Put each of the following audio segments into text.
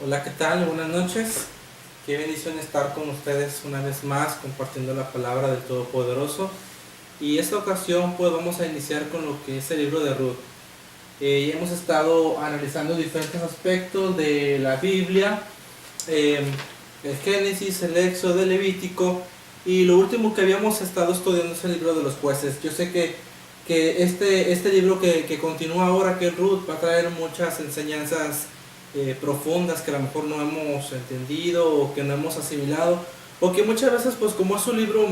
Hola, ¿qué tal? Buenas noches. Qué bendición estar con ustedes una vez más compartiendo la palabra del Todopoderoso. Y esta ocasión pues vamos a iniciar con lo que es el libro de Ruth. Ya hemos estado analizando diferentes aspectos de la Biblia, el Génesis, el Éxodo, el Levítico, y lo último que habíamos estado estudiando es el libro de los jueces. Yo sé que este libro que continúa ahora, que es Ruth, va a traer muchas enseñanzas profundas que a lo mejor no hemos entendido o que no hemos asimilado, o que muchas veces pues como es un libro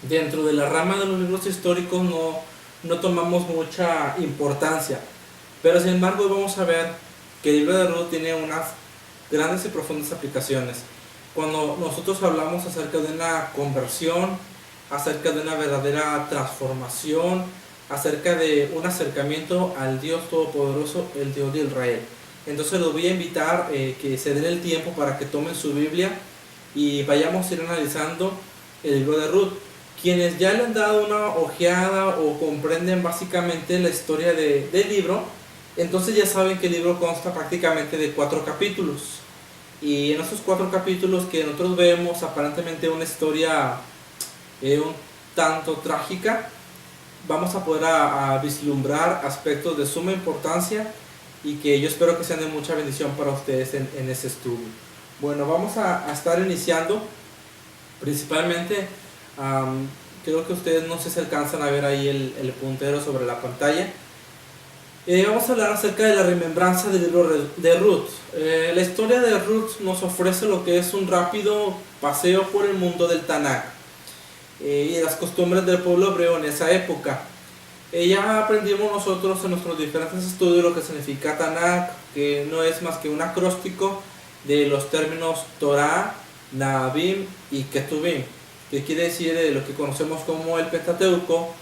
dentro de la rama de los libros históricos no tomamos mucha importancia. Pero sin embargo vamos a ver que el libro de Ruth tiene unas grandes y profundas aplicaciones. Cuando nosotros hablamos acerca de una conversión, acerca de una verdadera transformación, acerca de un acercamiento al Dios Todopoderoso, el Dios de Israel. Entonces los voy a invitar que se den el tiempo para que tomen su Biblia y vayamos a ir analizando el libro de Ruth. Quienes ya le han dado una ojeada o comprenden básicamente la historia del libro, entonces ya saben que el libro consta prácticamente de 4 capítulos. Y en esos 4 capítulos que nosotros vemos aparentemente una historia un tanto trágica, vamos a poder a vislumbrar aspectos de suma importancia y que yo espero que sean de mucha bendición para ustedes en este estudio. Bueno, vamos a estar iniciando principalmente, creo que ustedes no sé si alcanzan a ver ahí el puntero sobre la pantalla. Vamos a hablar acerca de la remembranza del libro de Ruth. La historia de Ruth nos ofrece lo que es un rápido paseo por el mundo del Tanakh y las costumbres del pueblo hebreo en esa época. Ya aprendimos nosotros en nuestros diferentes estudios lo que significa Tanakh, que no es más que un acróstico de los términos Torah, Nahavim y Ketuvim, que quiere decir lo que conocemos como el Pentateuco,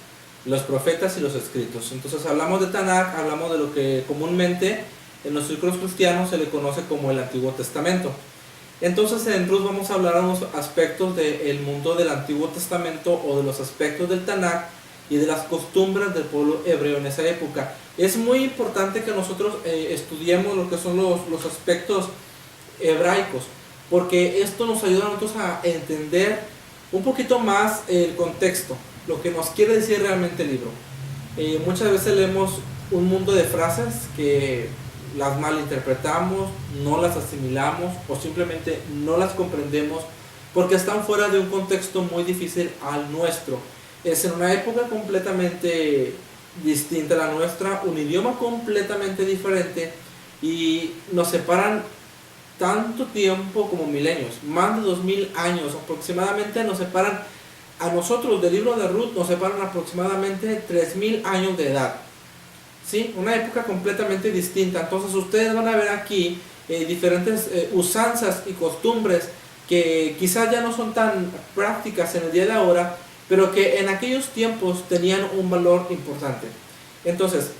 los profetas y los escritos. Entonces hablamos de Tanakh, hablamos de lo que comúnmente en los círculos cristianos se le conoce como el Antiguo Testamento. Entonces en Ruth vamos a hablar de unos aspectos del mundo del Antiguo Testamento o de los aspectos del Tanakh y de las costumbres del pueblo hebreo en esa época. Es muy importante que nosotros estudiemos lo que son los aspectos hebraicos, porque esto nos ayuda a nosotros a entender un poquito más el contexto, lo que nos quiere decir realmente el libro. Muchas veces leemos un mundo de frases que las malinterpretamos, no las asimilamos o simplemente no las comprendemos porque están fuera de un contexto muy difícil al nuestro. Es en una época completamente distinta a la nuestra, un idioma completamente diferente y nos separan tanto tiempo como milenios, más de 2000 años aproximadamente nos separan a nosotros del libro de Ruth, nos separan aproximadamente 3000 años de edad. ¿Sí? Una época completamente distinta. Entonces ustedes van a ver aquí diferentes usanzas y costumbres que quizás ya no son tan prácticas en el día de ahora, pero que en aquellos tiempos tenían un valor importante. Entonces,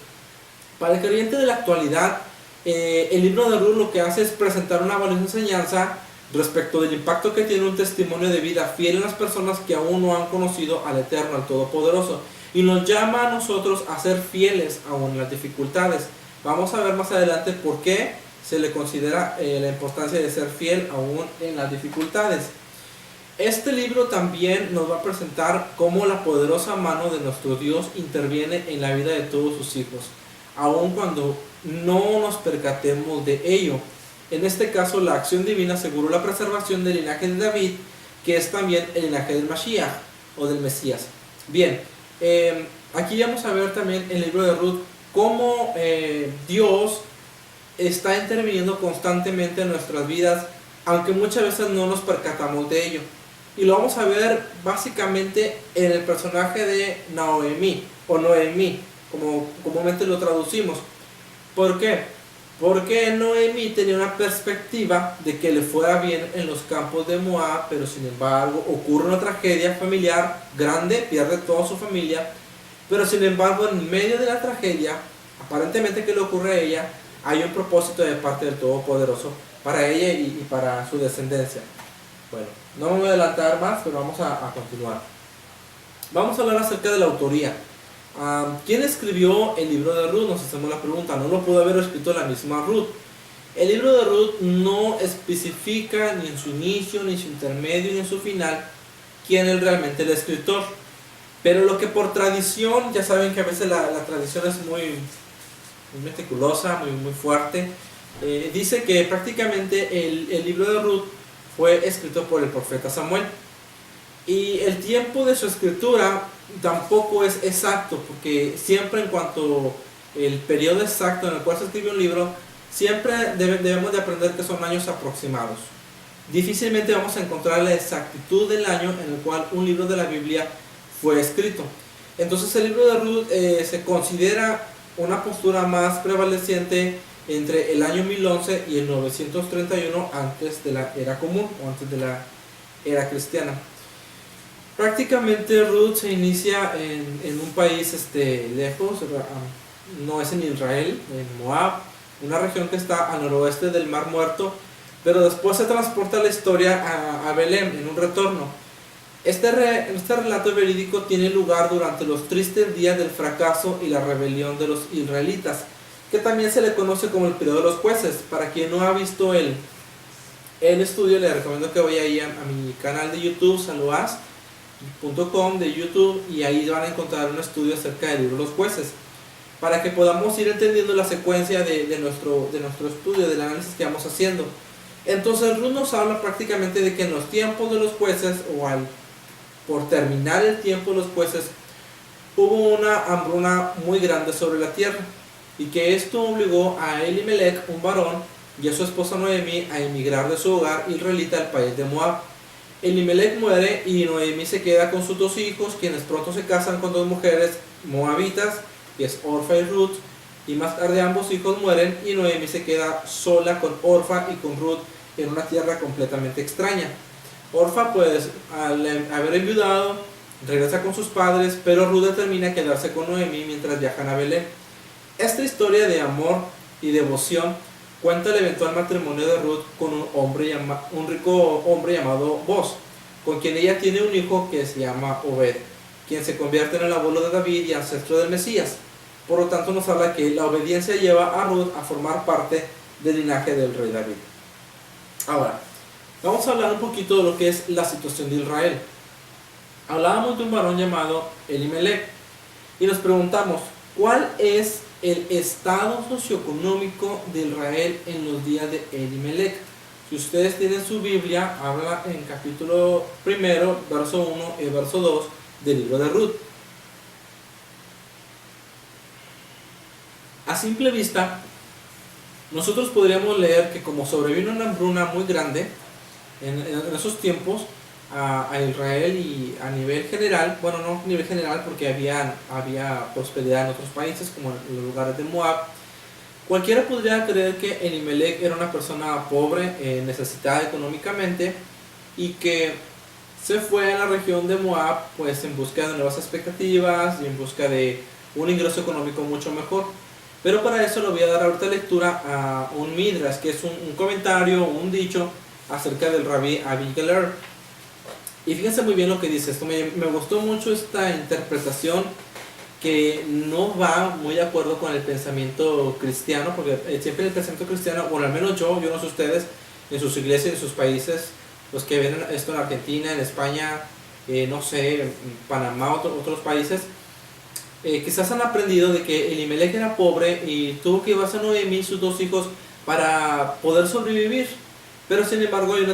para el creyente de la actualidad, el libro de Ruth lo que hace es presentar una valiosa enseñanza respecto del impacto que tiene un testimonio de vida fiel en las personas que aún no han conocido al Eterno, al Todopoderoso, y nos llama a nosotros a ser fieles aún en las dificultades. Vamos a ver más adelante por qué se le considera la importancia de ser fiel aún en las dificultades. Este libro también nos va a presentar cómo la poderosa mano de nuestro Dios interviene en la vida de todos sus hijos, aun cuando no nos percatemos de ello. En este caso, la acción divina aseguró la preservación del linaje de David, que es también el linaje del Mashiach o del Mesías. Bien, aquí vamos a ver también en el libro de Ruth cómo Dios está interviniendo constantemente en nuestras vidas, aunque muchas veces no nos percatamos de ello. Y lo vamos a ver básicamente en el personaje de Naomi o Noemí, como comúnmente lo traducimos. ¿Por qué? Porque Noemí tenía una perspectiva de que le fuera bien en los campos de Moab, pero sin embargo ocurre una tragedia familiar grande, pierde toda su familia, pero sin embargo en medio de la tragedia, aparentemente que le ocurre a ella, hay un propósito de parte del Todopoderoso para ella y para su descendencia. Bueno, no me voy a adelantar más, pero vamos a continuar. Vamos a hablar acerca de la autoría. ¿Quién escribió el libro de Ruth? Nos hacemos la pregunta. No lo pudo haber escrito la misma Ruth. El libro de Ruth no especifica ni en su inicio, ni en su intermedio, ni en su final quién es realmente el escritor. Pero lo que por tradición, ya saben que a veces la tradición es muy meticulosa, muy fuerte, dice que prácticamente el libro de Ruth fue escrito por el profeta Samuel. Y el tiempo de su escritura tampoco es exacto, porque siempre en cuanto el periodo exacto en el cual se escribe un libro, siempre debemos de aprender que son años aproximados. Difícilmente vamos a encontrar la exactitud del año en el cual un libro de la Biblia fue escrito. Entonces el libro de Ruth se considera una postura más prevaleciente entre el año 1011 y el 931 antes de la era común o antes de la era cristiana. Prácticamente Ruth se inicia en un país lejos, no es en Israel, en Moab, una región que está al noroeste del Mar Muerto, pero después se transporta la historia a Belén en un retorno. Este relato verídico tiene lugar durante los tristes días del fracaso y la rebelión de los israelitas, que también se le conoce como el periodo de los jueces. Para quien no ha visto el estudio, le recomiendo que vaya ahí a mi canal de YouTube, saluas.com de YouTube, y ahí van a encontrar un estudio acerca del libro de los jueces, para que podamos ir entendiendo la secuencia de nuestro estudio, del análisis que vamos haciendo. Entonces Ruth nos habla prácticamente de que en los tiempos de los jueces, por terminar el tiempo de los jueces, hubo una hambruna muy grande sobre la tierra, y que esto obligó a Elimelech, un varón, y a su esposa Noemí a emigrar de su hogar israelita al país de Moab. Elimelech muere y Noemí se queda con sus dos hijos, quienes pronto se casan con dos mujeres moabitas, que es Orfa y Ruth, y más tarde ambos hijos mueren y Noemí se queda sola con Orfa y con Ruth en una tierra completamente extraña. Orfa, pues, al haber enviudado, regresa con sus padres, pero Ruth determina quedarse con Noemí mientras viajan a Belén. Esta historia de amor y devoción cuenta el eventual matrimonio de Ruth con un rico hombre llamado Boz, con quien ella tiene un hijo que se llama Obed, quien se convierte en el abuelo de David y ancestro del Mesías. Por lo tanto, nos habla que la obediencia lleva a Ruth a formar parte del linaje del rey David. Ahora, vamos a hablar un poquito de lo que es la situación de Israel. Hablábamos de un varón llamado Elimelech y nos preguntamos, ¿cuál es el estado socioeconómico de Israel en los días de Elimelech? Si ustedes tienen su Biblia, habla en capítulo 1, verso 1 y verso 2 del libro de Ruth. A simple vista, nosotros podríamos leer que como sobrevino una hambruna muy grande en esos tiempos a Israel y a nivel general, bueno, no a nivel general porque había prosperidad en otros países como en los lugares de Moab, cualquiera podría creer que Elimelech era una persona pobre, necesitada económicamente, y que se fue a la región de Moab pues en busca de nuevas expectativas y en busca de un ingreso económico mucho mejor. Pero para eso le voy a dar ahorita lectura a un Midrash, que es un comentario, un dicho acerca del Rabí Abigeler. Y fíjense muy bien lo que dice esto. Me gustó mucho esta interpretación, que no va muy de acuerdo con el pensamiento cristiano, porque siempre el pensamiento cristiano, bueno, al menos yo no sé ustedes, en sus iglesias, en sus países, los que ven esto en Argentina, en España, no sé, en Panamá, otros países, quizás han aprendido de que Elimelech era pobre y tuvo que llevarse a Noemí y sus dos hijos para poder sobrevivir. Pero sin embargo hay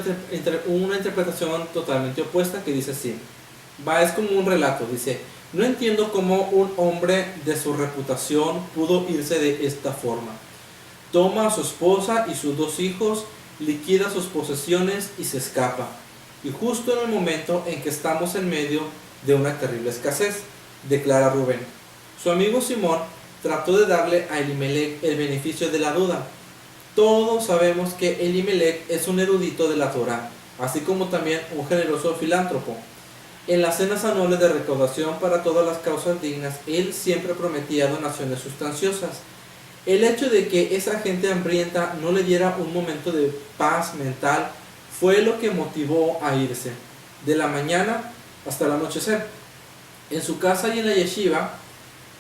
una interpretación totalmente opuesta que dice así. Es como un relato, dice: no entiendo cómo un hombre de su reputación pudo irse de esta forma. Toma a su esposa y sus dos hijos, liquida sus posesiones y se escapa. Y justo en el momento en que estamos en medio de una terrible escasez, declara Rubén. Su amigo Simón trató de darle a Elimelech el beneficio de la duda. Todos sabemos que Elimelech es un erudito de la Torá, así como también un generoso filántropo. En las cenas anuales de recaudación para todas las causas dignas, él siempre prometía donaciones sustanciosas. El hecho de que esa gente hambrienta no le diera un momento de paz mental fue lo que motivó a irse, de la mañana hasta el anochecer. En su casa y en la yeshiva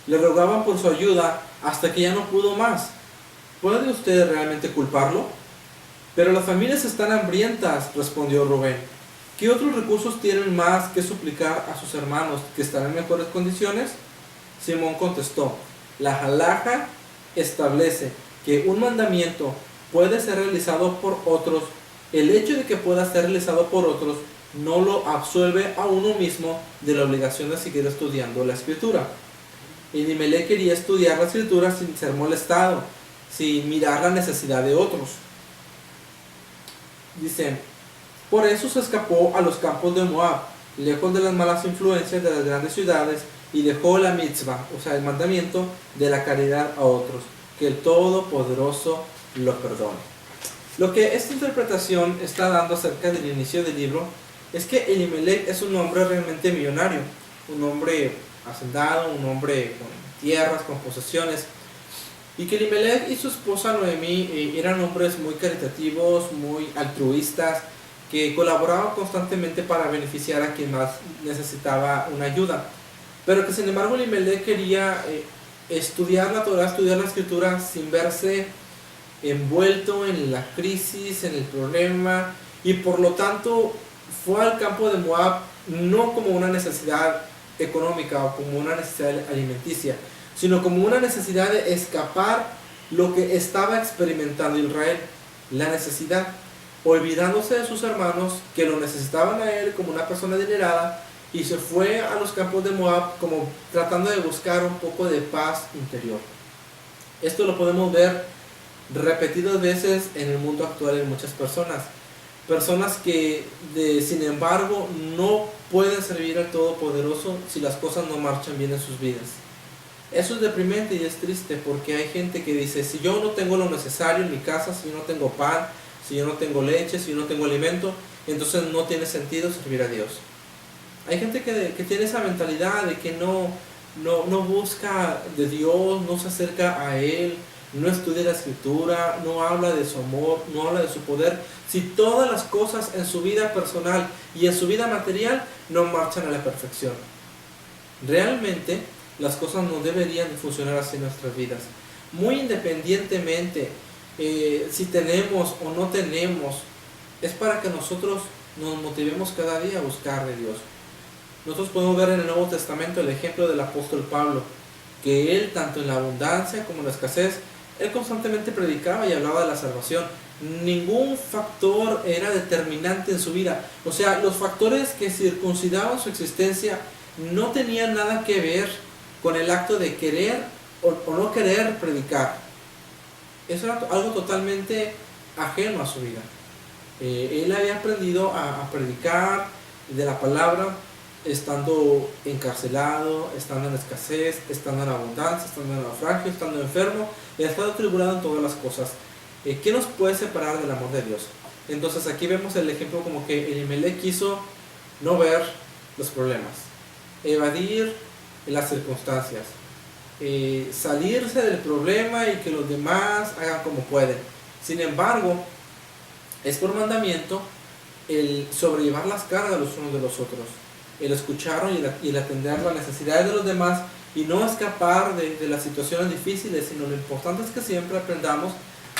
le rogaban por su ayuda hasta que ya no pudo más. ¿puede usted realmente culparlo? Pero las familias están hambrientas, respondió Rubén. ¿Qué otros recursos tienen más que suplicar a sus hermanos que están en mejores condiciones? Simón contestó, la halajá establece que un mandamiento puede ser realizado por otros. El hecho de que pueda ser realizado por otros no lo absuelve a uno mismo de la obligación de seguir estudiando la escritura. Elimelech quería estudiar la escritura sin ser molestado, sin mirar la necesidad de otros. Dice, por eso se escapó a los campos de Moab, lejos de las malas influencias de las grandes ciudades, y dejó la mitzvah, o sea, el mandamiento de la caridad a otros, que el Todopoderoso lo perdone. Lo que esta interpretación está dando acerca del inicio del libro es que Elimelech es un hombre realmente millonario, un hombre hacendado, un hombre con tierras, con posesiones, y que Elimelech y su esposa Noemí eran hombres muy caritativos, muy altruistas, que colaboraban constantemente para beneficiar a quien más necesitaba una ayuda. Pero que sin embargo Elimelech quería estudiar la Torah, estudiar la escritura sin verse envuelto en la crisis, en el problema, y por lo tanto fue al campo de Moab no como una necesidad económica o como una necesidad alimenticia, sino como una necesidad de escapar lo que estaba experimentando Israel, la necesidad, olvidándose de sus hermanos que lo necesitaban a él como una persona adinerada, y se fue a los campos de Moab como tratando de buscar un poco de paz interior. Esto lo podemos ver repetidas veces en el mundo actual en muchas personas que sin embargo no pueden servir al Todopoderoso si las cosas no marchan bien en sus vidas. Eso es deprimente y es triste, porque hay gente que dice, si yo no tengo lo necesario en mi casa, si yo no tengo pan, si yo no tengo leche, si yo no tengo alimento, entonces no tiene sentido servir a Dios. Hay gente que tiene esa mentalidad de que no busca de Dios, no se acerca a Él, no estudia la escritura, no habla de su amor, no habla de su poder, si todas las cosas en su vida personal y en su vida material no marchan a la perfección. Realmente las cosas no deberían de funcionar así en nuestras vidas. Muy independientemente si tenemos o no tenemos, es para que nosotros nos motivemos cada día a buscar de Dios. Nosotros podemos ver en el Nuevo Testamento el ejemplo del apóstol Pablo, que él, tanto en la abundancia como en la escasez, él constantemente predicaba y hablaba de la salvación. Ningún factor era determinante en su vida. O sea, los factores que circuncidaban su existencia no tenían nada que ver con el acto de querer o no querer predicar. Eso era algo totalmente ajeno a su vida. Él había aprendido a predicar de la palabra, estando encarcelado, estando en escasez, estando en abundancia, estando en naufragio, estando enfermo, y estando tribulado en todas las cosas. ¿Qué nos puede separar del amor de Dios? Entonces aquí vemos el ejemplo como que Elimelech quiso no ver los problemas, evadir las circunstancias, salirse del problema y que los demás hagan como pueden. Sin embargo, es por mandamiento el sobrellevar las cargas los unos de los otros, el escuchar y el atender las necesidades de los demás y no escapar de las situaciones difíciles, sino lo importante es que siempre aprendamos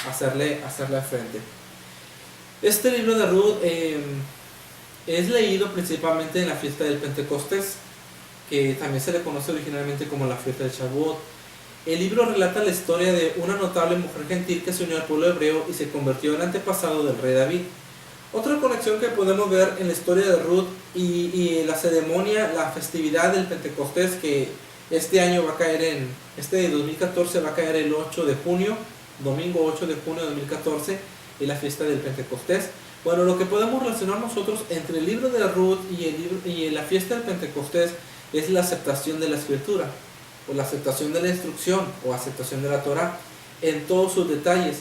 a hacerle frente. Este libro de Ruth es leído principalmente en la fiesta del Pentecostés, que también se le conoce originalmente como la fiesta de Shavuot. El libro relata la historia de una notable mujer gentil que se unió al pueblo hebreo y se convirtió en antepasado del rey David. Otra conexión que podemos ver en la historia de Ruth y la ceremonia, la festividad del Pentecostés, que este año va a caer este 2014 va a caer el 8 de junio, domingo 8 de junio de 2014, y la fiesta del Pentecostés. Bueno, lo que podemos relacionar nosotros entre el libro de Ruth y la fiesta del Pentecostés es la aceptación de la escritura, o la aceptación de la instrucción, o aceptación de la Torah, en todos sus detalles.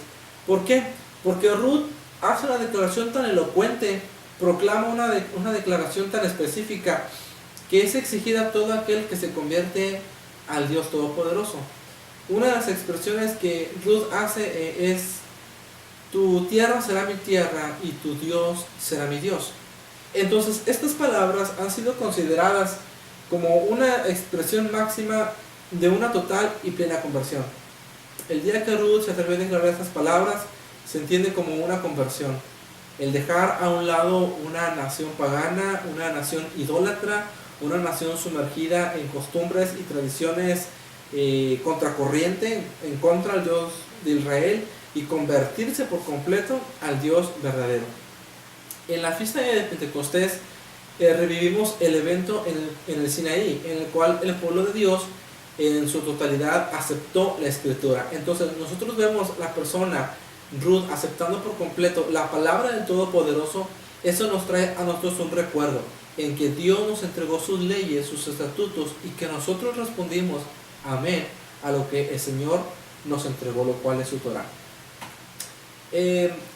¿Por qué? Porque Ruth hace una declaración tan elocuente, proclama una declaración tan específica, que es exigida a todo aquel que se convierte al Dios Todopoderoso. Una de las expresiones que Ruth hace es: tu tierra será mi tierra y tu Dios será mi Dios. Entonces, estas palabras han sido consideradas como una expresión máxima de una total y plena conversión. El día que Ruth se atrevió a declarar estas palabras, se entiende como una conversión. El dejar a un lado una nación pagana, una nación idólatra, una nación sumergida en costumbres y tradiciones contracorriente, en contra del Dios de Israel, y convertirse por completo al Dios verdadero. En la fiesta de Pentecostés revivimos el evento en el Sinaí, en el cual el pueblo de Dios en su totalidad aceptó la escritura. Entonces nosotros vemos la persona Ruth aceptando por completo la palabra del Todopoderoso. Eso nos trae a nosotros un recuerdo en que Dios nos entregó sus leyes, sus estatutos, y que nosotros respondimos amén a lo que el Señor nos entregó, lo cual es su Torah.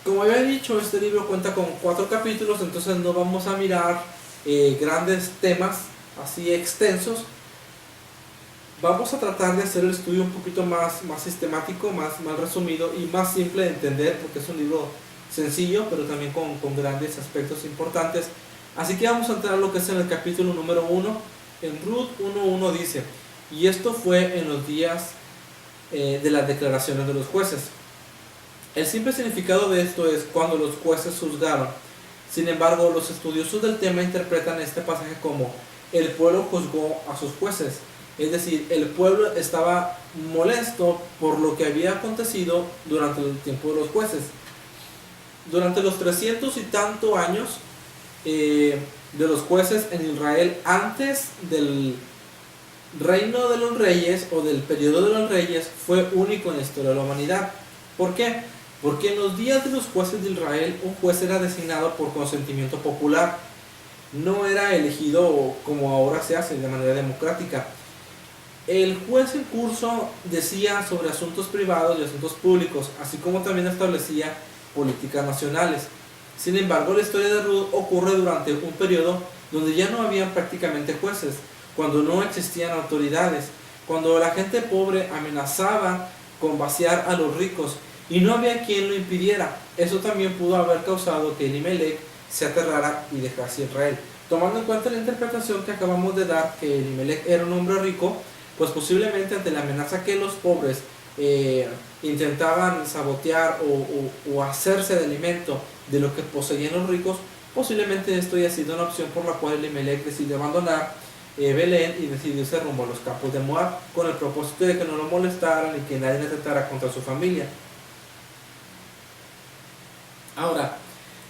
Como había dicho, este libro cuenta con 4 capítulos, entonces no vamos a mirar grandes temas así extensos. Vamos a tratar de hacer el estudio un poquito más sistemático, más resumido y más simple de entender, porque es un libro sencillo, pero también con grandes aspectos importantes. Así que vamos a entrar a lo que es en el capítulo número 1. En Ruth 1:1 dice: y esto fue en los días de las declaraciones de los jueces. El simple significado de esto es cuando los jueces juzgaron. Sin embargo, los estudiosos del tema interpretan este pasaje como el pueblo juzgó a sus jueces. Es decir, el pueblo estaba molesto por lo que había acontecido durante el tiempo de los jueces. Durante los 300 y tantos años de los jueces en Israel, antes del reino de los reyes o del periodo de los reyes, fue único en la historia de la humanidad. ¿Por qué? Porque en los días de los jueces de Israel, un juez era designado por consentimiento popular. No era elegido como ahora se hace de manera democrática. El juez en curso decía sobre asuntos privados y asuntos públicos, así como también establecía políticas nacionales. Sin embargo, la historia de Ruth ocurre durante un periodo donde ya no habían prácticamente jueces, cuando no existían autoridades, cuando la gente pobre amenazaba con vaciar a los ricos y no había quien lo impidiera. Eso también pudo haber causado que Elimelech se aterrara y dejase Israel. Tomando en cuenta la interpretación que acabamos de dar, que Elimelech era un hombre rico, pues posiblemente ante la amenaza que los pobres intentaban sabotear o hacerse de alimento de lo que poseían los ricos, posiblemente esto haya sido una opción por la cual Elimelech decidió abandonar Belén y decidió irse rumbo a los campos de Moab, con el propósito de que no lo molestaran y que nadie atentara contra su familia. Ahora,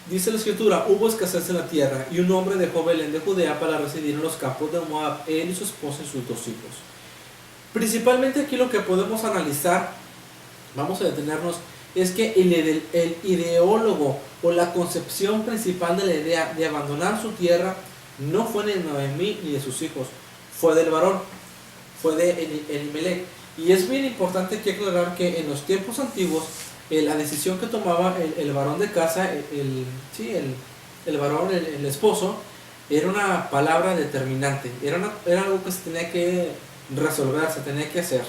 dice la escritura: hubo escasez en la tierra, y un hombre dejó Belén de Judea para residir en los campos de Moab, él y su esposa y sus 2 hijos. Principalmente aquí lo que podemos analizar, vamos a detenernos, es que el ideólogo o la concepción principal de la idea de abandonar su tierra no fue de Noemí ni de sus hijos, fue del varón, fue de Elimelech. Y es bien importante que aclarar que en los tiempos antiguos la decisión que tomaba el varón de casa, el varón, el esposo, era una palabra determinante, era algo que se tenía que resolver, se tenía que hacer.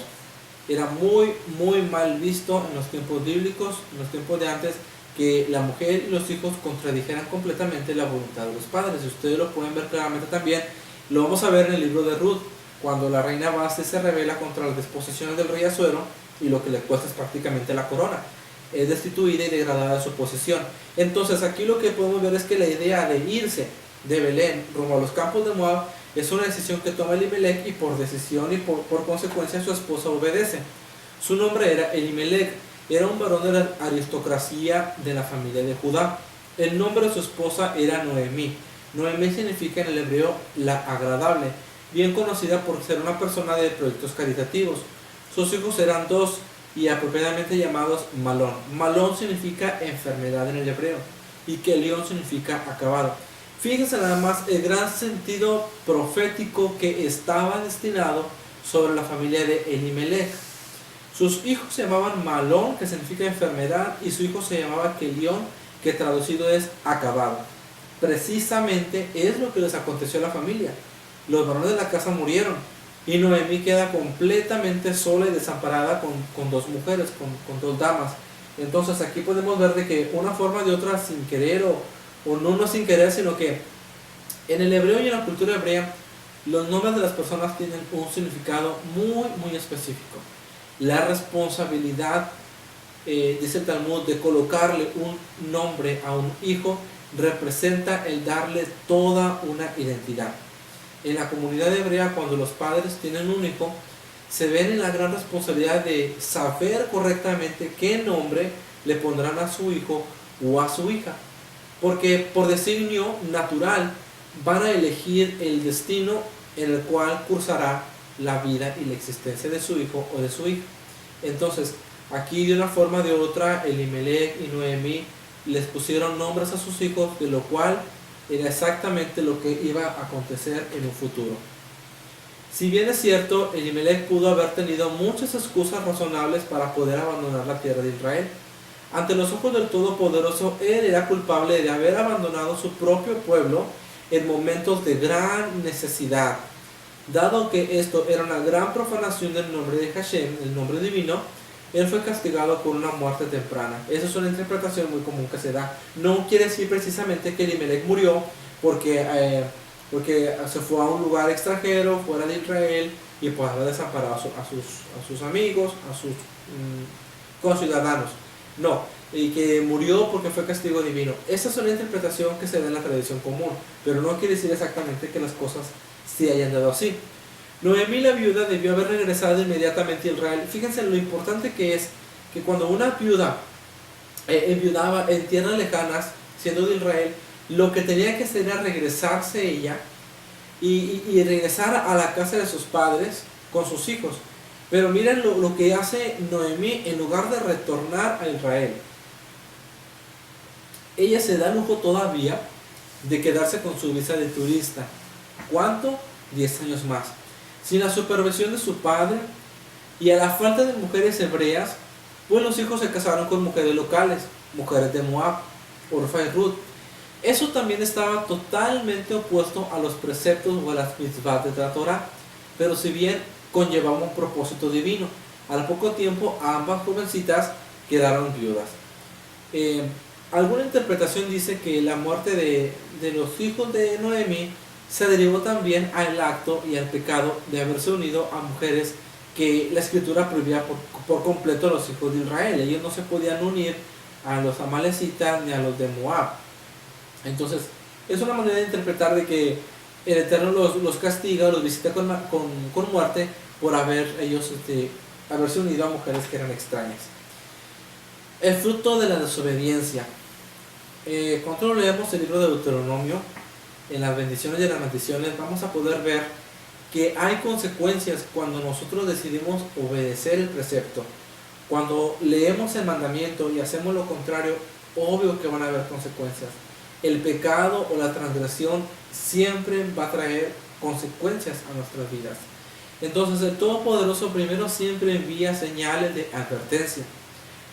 Era muy mal visto en los tiempos bíblicos, en los tiempos de antes, que la mujer y los hijos contradijeran completamente la voluntad de los padres. Y ustedes lo pueden ver claramente también. Lo vamos a ver en el libro de Ruth, cuando la reina Vasti se rebela contra las disposiciones del rey Asuero, y lo que le cuesta es prácticamente la corona. Es destituida y degradada de su posición. Entonces aquí lo que podemos ver es que la idea de irse de Belén rumbo a los campos de Moab es una decisión que toma Elimelech, y por decisión y por consecuencia su esposa obedece. Su nombre era Elimelech, era un varón de la aristocracia de la familia de Judá. El nombre de su esposa era Noemí. Noemí significa en el hebreo la agradable, bien conocida por ser una persona de proyectos caritativos. Sus hijos eran 2 y apropiadamente llamados Malón. Malón significa enfermedad en el hebreo, y Kelión significa acabado. Fíjense nada más el gran sentido profético que estaba destinado sobre la familia de Elimelech. Sus hijos se llamaban Malón, que significa enfermedad, y su hijo se llamaba Kelión, que traducido es acabado. Precisamente es lo que les aconteció a la familia. Los varones de la casa murieron, y Noemí queda completamente sola y desamparada con 2 mujeres, con 2 damas. Entonces aquí podemos ver de que una forma de otra, sin querer o no sin querer, sino que en el hebreo y en la cultura hebrea, los nombres de las personas tienen un significado muy específico. La responsabilidad, dice el Talmud, de colocarle un nombre a un hijo representa el darle toda una identidad. En la comunidad hebrea, cuando los padres tienen un hijo, se ven en la gran responsabilidad de saber correctamente qué nombre le pondrán a su hijo o a su hija, porque por designio natural van a elegir el destino en el cual cursará la vida y la existencia de su hijo o de su hija. Entonces, aquí de una forma o de otra, Elimelech y Noemí les pusieron nombres a sus hijos, de lo cual era exactamente lo que iba a acontecer en un futuro. Si bien es cierto, Elimelech pudo haber tenido muchas excusas razonables para poder abandonar la tierra de Israel, ante los ojos del Todopoderoso, él era culpable de haber abandonado su propio pueblo en momentos de gran necesidad. Dado que esto era una gran profanación del nombre de Hashem, el nombre divino, él fue castigado con una muerte temprana. Esa es una interpretación muy común que se da. No quiere decir precisamente que Elimelech murió porque se fue a un lugar extranjero, fuera de Israel, y pues haber desamparado a sus amigos, a sus conciudadanos. No, y que murió porque fue castigo divino. Esa es una interpretación que se da en la tradición común, pero no quiere decir exactamente que las cosas se hayan dado así. Noemí la viuda debió haber regresado inmediatamente a Israel. Fíjense lo importante que es que cuando una viuda enviudaba en tierras lejanas, siendo de Israel, lo que tenía que hacer era regresarse ella y regresar a la casa de sus padres con sus hijos. Pero miren lo que hace Noemí en lugar de retornar a Israel. Ella se da lujo todavía de quedarse con su visa de turista. ¿Cuánto? 10 años más. Sin la supervisión de su padre y a la falta de mujeres hebreas, pues los hijos se casaron con mujeres locales, mujeres de Moab, Orfa y Ruth. Eso también estaba totalmente opuesto a los preceptos o a las mitzvot de la Torah, pero si bien conllevaba un propósito divino, al poco tiempo ambas jovencitas quedaron viudas. Alguna interpretación dice que la muerte de los hijos de Noemí se derivó también al acto y al pecado de haberse unido a mujeres que la escritura prohibía por completo a los hijos de Israel. Ellos no se podían unir a los amalecitas ni a los de Moab. Entonces, es una manera de interpretar de que el Eterno los castiga, los visita con muerte por haberse unido a mujeres que eran extrañas. El fruto de la desobediencia. Cuando leemos el libro de Deuteronomio, en las bendiciones y las maldiciones, vamos a poder ver que hay consecuencias cuando nosotros decidimos obedecer el precepto. Cuando leemos el mandamiento y hacemos lo contrario, obvio que van a haber consecuencias. El pecado o la transgresión siempre va a traer consecuencias a nuestras vidas. Entonces el Todopoderoso primero siempre envía señales de advertencia,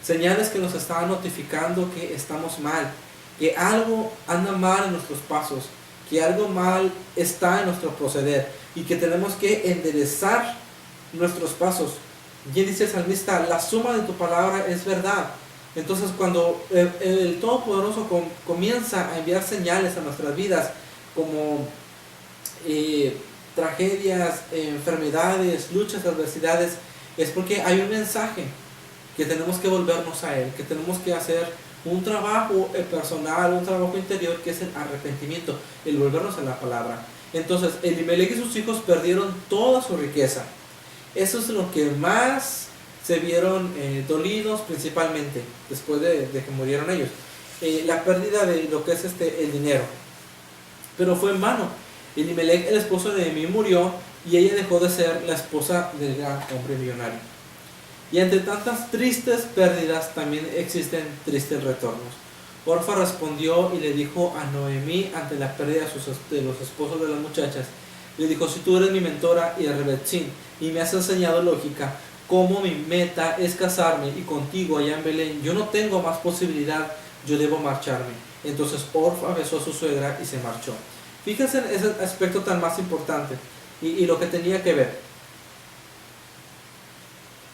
señales que nos están notificando que estamos mal, que algo anda mal en nuestros pasos, que algo mal está en nuestro proceder y que tenemos que enderezar nuestros pasos. Y dice el salmista, la suma de tu palabra es verdad. Entonces cuando el Todopoderoso comienza a enviar señales a nuestras vidas, como tragedias, enfermedades, luchas, adversidades, es porque hay un mensaje que tenemos que volvernos a Él, que tenemos que hacer un trabajo personal, un trabajo interior, que es el arrepentimiento, el volvernos a la palabra. Entonces Elimelech y sus hijos perdieron toda su riqueza. Eso es lo que más se vieron dolidos, principalmente después de que murieron ellos, la pérdida de lo que es el dinero. Pero fue en vano. Elimelech, el esposo de Noemí, murió y ella dejó de ser la esposa del gran hombre millonario. Y entre tantas tristes pérdidas también existen tristes retornos. Orfa respondió y le dijo a Noemí ante la pérdida de los esposos de las muchachas, le dijo, si tú eres mi mentora y el Rebetzin y me has enseñado lógica, como mi meta es casarme y contigo allá en Belén, yo no tengo más posibilidad, yo debo marcharme. Entonces Orfa besó a su suegra y se marchó. Fíjense en ese aspecto tan más importante y lo que tenía que ver.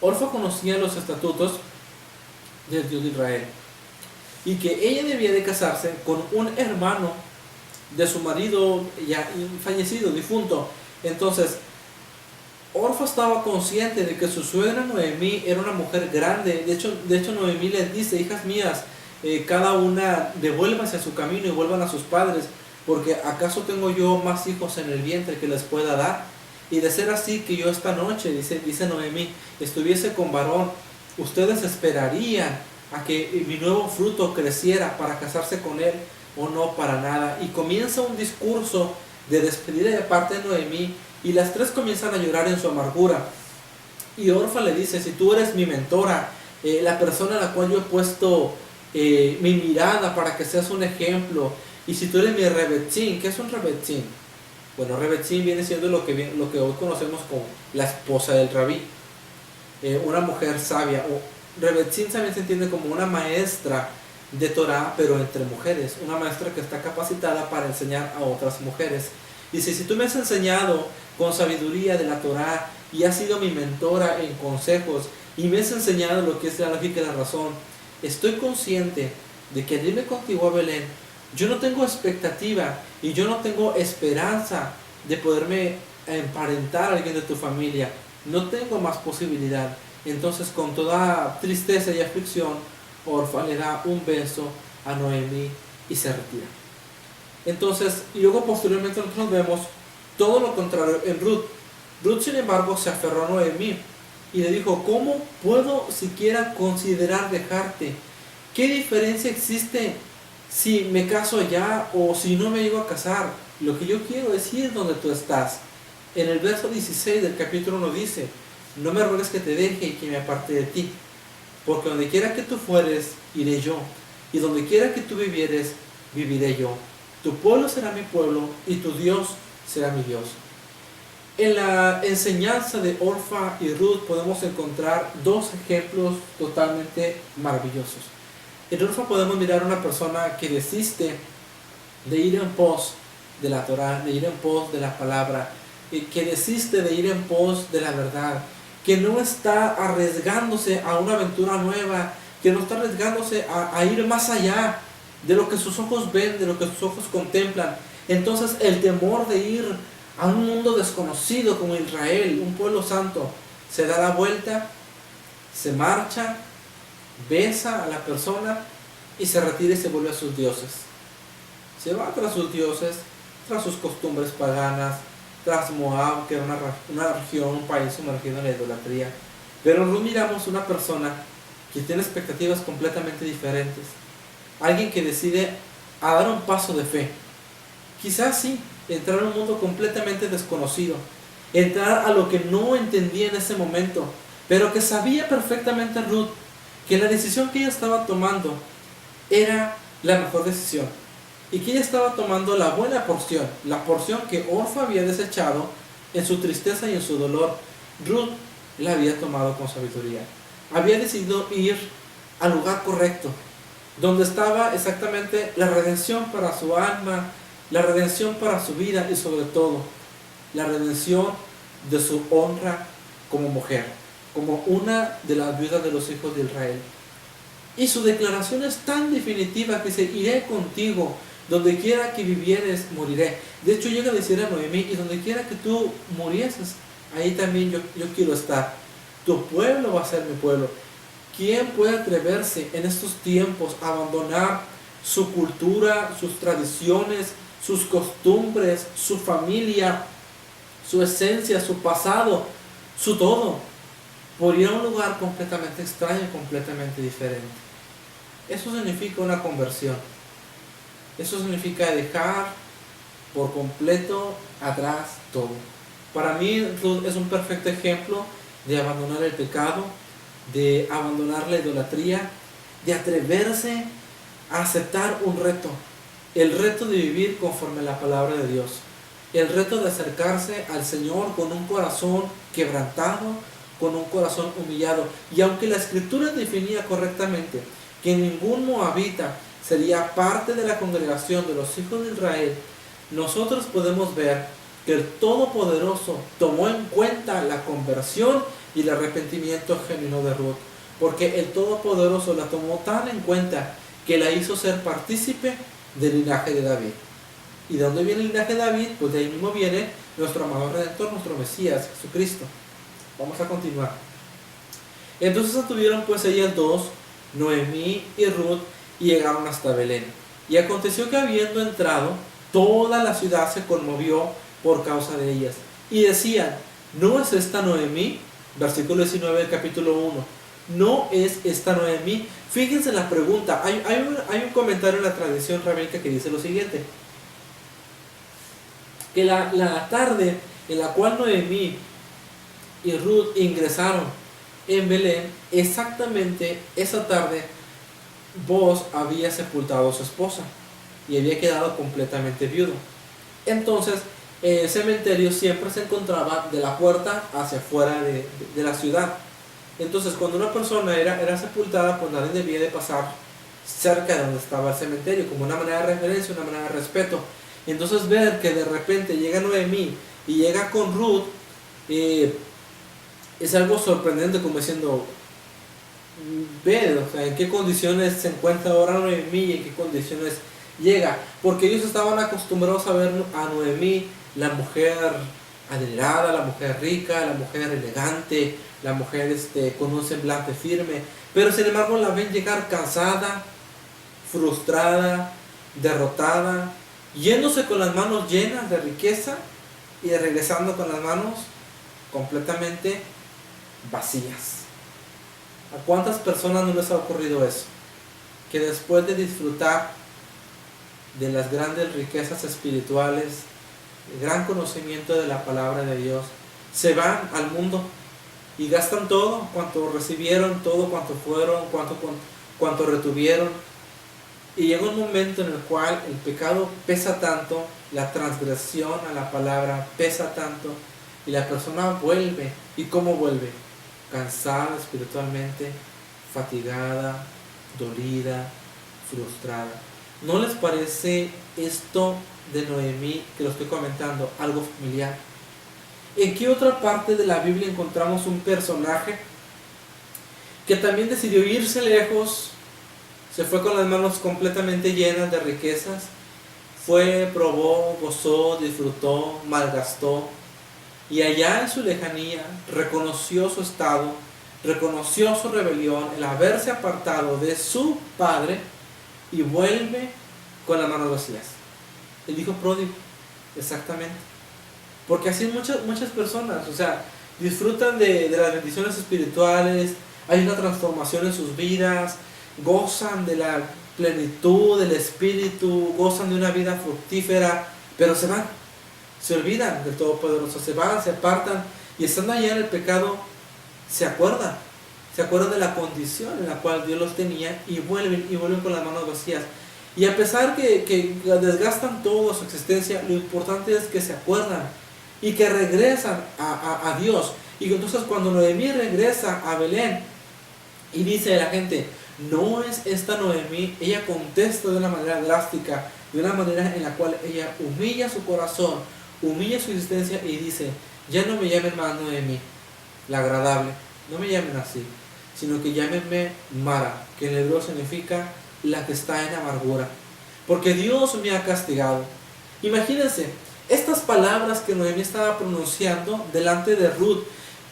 Orfa conocía los estatutos del Dios de Israel y que ella debía de casarse con un hermano de su marido ya fallecido, difunto. Entonces, Orfa estaba consciente de que su suegra Noemí era una mujer grande. De hecho Noemí les dice: hijas mías, cada una devuélvanse a su camino y vuelvan a sus padres, porque acaso tengo yo más hijos en el vientre que les pueda dar. Y de ser así, que yo esta noche, dice Noemí, estuviese con varón, ustedes esperarían a que mi nuevo fruto creciera para casarse con él, o no, para nada. Y comienza un discurso de despedida de parte de Noemí, y las tres comienzan a llorar en su amargura. Y Orfa le dice: si tú eres mi mentora, la persona a la cual yo he puesto mi mirada para que seas un ejemplo, y si tú eres mi rebetzin. ¿Qué es un rebetzin? Bueno, rebetzin viene siendo lo que hoy conocemos como la esposa del rabí, una mujer sabia. O rebetzin también se entiende como una maestra de Torah, pero entre mujeres, una maestra que está capacitada para enseñar a otras mujeres. Dice: si tú me has enseñado con sabiduría de la Torah y has sido mi mentora en consejos y me has enseñado lo que es la lógica y la razón, estoy consciente de que al irme contigo a Belén, yo no tengo expectativa y yo no tengo esperanza de poderme emparentar a alguien de tu familia. No tengo más posibilidad. Entonces, con toda tristeza y aflicción, Orfa le da un beso a Noemí y se retira. Entonces, y luego posteriormente nosotros vemos todo lo contrario en Ruth. Ruth, sin embargo, se aferró a Noemí y le dijo: ¿cómo puedo siquiera considerar dejarte? ¿Qué diferencia existe si me caso allá o si no me llego a casar? Lo que yo quiero es ir donde tú estás. En el verso 16 del capítulo 1 dice: no me ruegues que te deje y que me aparte de ti, porque donde quiera que tú fueres, iré yo, y donde quiera que tú vivieres, viviré yo. Tu pueblo será mi pueblo y tu Dios será mi Dios. En la enseñanza de Orfa y Ruth podemos encontrar dos ejemplos totalmente maravillosos. En Orfa podemos mirar a una persona que desiste de ir en pos de la Torah, de ir en pos de la palabra, que desiste de ir en pos de la verdad, que no está arriesgándose a una aventura nueva, que no está arriesgándose a ir más allá de lo que sus ojos ven, de lo que sus ojos contemplan. Entonces el temor de ir a un mundo desconocido como Israel, un pueblo santo, se da la vuelta, se marcha, besa a la persona y se retira y se vuelve a sus dioses. Se va tras sus dioses, tras sus costumbres paganas, tras Moab, que era una región, un país sumergido en la idolatría. Pero no miramos una persona que tiene expectativas completamente diferentes. Alguien que decide a dar un paso de fe. Quizás sí, entrar a un mundo completamente desconocido, entrar a lo que no entendía en ese momento, pero que sabía perfectamente Ruth que la decisión que ella estaba tomando era la mejor decisión, y que ella estaba tomando la buena porción, la porción que Orfa había desechado en su tristeza y en su dolor. Ruth la había tomado con sabiduría, había decidido ir al lugar correcto, donde estaba exactamente la redención para su alma, la redención para su vida y sobre todo la redención de su honra como mujer, como una de las viudas de los hijos de Israel. Y su declaración es tan definitiva que dice: iré contigo, donde quiera que vivieres, moriré. De hecho, llega a decir a Noemí: y donde quiera que tú murieses, ahí también yo quiero estar. Tu pueblo va a ser mi pueblo. ¿Quién puede atreverse en estos tiempos a abandonar su cultura, sus tradiciones, sus costumbres, su familia, su esencia, su pasado, su todo, por ir a un lugar completamente extraño, completamente diferente? Eso significa una conversión. Eso significa dejar por completo atrás todo. Para mí, Ruth es un perfecto ejemplo de abandonar el pecado, de abandonar la idolatría, de atreverse a aceptar un reto, el reto de vivir conforme a la palabra de Dios, el reto de acercarse al Señor con un corazón quebrantado, con un corazón humillado. Y aunque la Escritura definía correctamente que ningún moabita sería parte de la congregación de los hijos de Israel, nosotros podemos ver que el Todopoderoso tomó en cuenta la conversión y el arrepentimiento genuino de Ruth, porque el Todopoderoso la tomó tan en cuenta que la hizo ser partícipe del linaje de David. ¿Y de dónde viene el linaje de David? Pues de ahí mismo viene nuestro amado Redentor, nuestro Mesías, Jesucristo. Vamos a continuar. Entonces estuvieron pues ellas dos, Noemí y Ruth, y llegaron hasta Belén. Y aconteció que habiendo entrado, toda la ciudad se conmovió por causa de ellas. Y decían, ¿no es esta Noemí? Versículo 19 del capítulo 1. ¿No es esta Noemí? Fíjense en la pregunta. Hay un comentario en la tradición rabínica que dice lo siguiente. Que la tarde en la cual Noemí y Ruth ingresaron en Belén, exactamente esa tarde Booz había sepultado a su esposa y había quedado completamente viudo. Entonces el cementerio siempre se encontraba de la puerta hacia afuera de la ciudad. Entonces cuando una persona era sepultada, pues nadie debía de pasar cerca de donde estaba el cementerio, como una manera de referencia, una manera de respeto. Entonces ver que de repente llega Noemí y llega con Ruth, es algo sorprendente, como diciendo, ve, o sea, en qué condiciones se encuentra ahora Noemí y en qué condiciones llega, porque ellos estaban acostumbrados a ver a Noemí, la mujer adinerada, la mujer rica, la mujer elegante, la mujer con un semblante firme, pero sin embargo la ven llegar cansada, frustrada, derrotada, yéndose con las manos llenas de riqueza y regresando con las manos completamente vacías. ¿A cuántas personas no les ha ocurrido eso? Que después de disfrutar de las grandes riquezas espirituales, el gran conocimiento de la palabra de Dios, se van al mundo y gastan todo cuanto recibieron, todo cuanto fueron, cuanto retuvieron, y llega un momento en el cual el pecado pesa tanto, la transgresión a la palabra pesa tanto, y la persona vuelve. ¿Y cómo vuelve? Cansada espiritualmente, fatigada, dolida, frustrada. ¿No les parece esto de Noemí, que lo estoy comentando, algo familiar? ¿En qué otra parte de la Biblia encontramos un personaje que también decidió irse lejos, se fue con las manos completamente llenas de riquezas, fue, probó, gozó, disfrutó, malgastó, y allá en su lejanía reconoció su estado, reconoció su rebelión, el haberse apartado de su padre, y vuelve con las manos vacías? El hijo pródigo, exactamente. Porque así muchas personas, o sea, disfrutan de las bendiciones espirituales, hay una transformación en sus vidas, gozan de la plenitud del espíritu, gozan de una vida fructífera, pero se van, se olvidan del Todopoderoso, se van, se apartan, y estando allá en el pecado, se acuerdan de la condición en la cual Dios los tenía, y vuelven con las manos vacías. Y a pesar que desgastan toda su existencia, lo importante es que se acuerdan y que regresan a Dios. Y entonces cuando Noemí regresa a Belén y dice a la gente, ¿no es esta Noemí?, ella contesta de una manera drástica, de una manera en la cual ella humilla su corazón, humilla su existencia y dice, ya no me llamen más Noemí, la agradable, no me llamen así, sino que llámenme Mara, que en hebreo significa la que está en amargura, porque Dios me ha castigado. Imagínense estas palabras que Noemí estaba pronunciando delante de Ruth.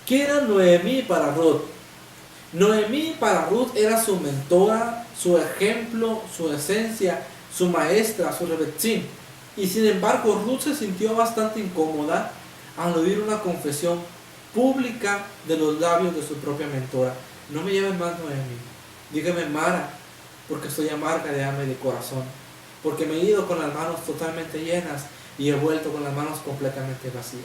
¿Qué era Noemí para Ruth? Noemí para Ruth era su mentora, su ejemplo, su esencia, su maestra, su rebetzín. Y sin embargo Ruth se sintió bastante incómoda al oír una confesión pública de los labios de su propia mentora. No me llamen más Noemí, dígame Mara, porque estoy amarga de alma y de corazón, porque me he ido con las manos totalmente llenas y he vuelto con las manos completamente vacías.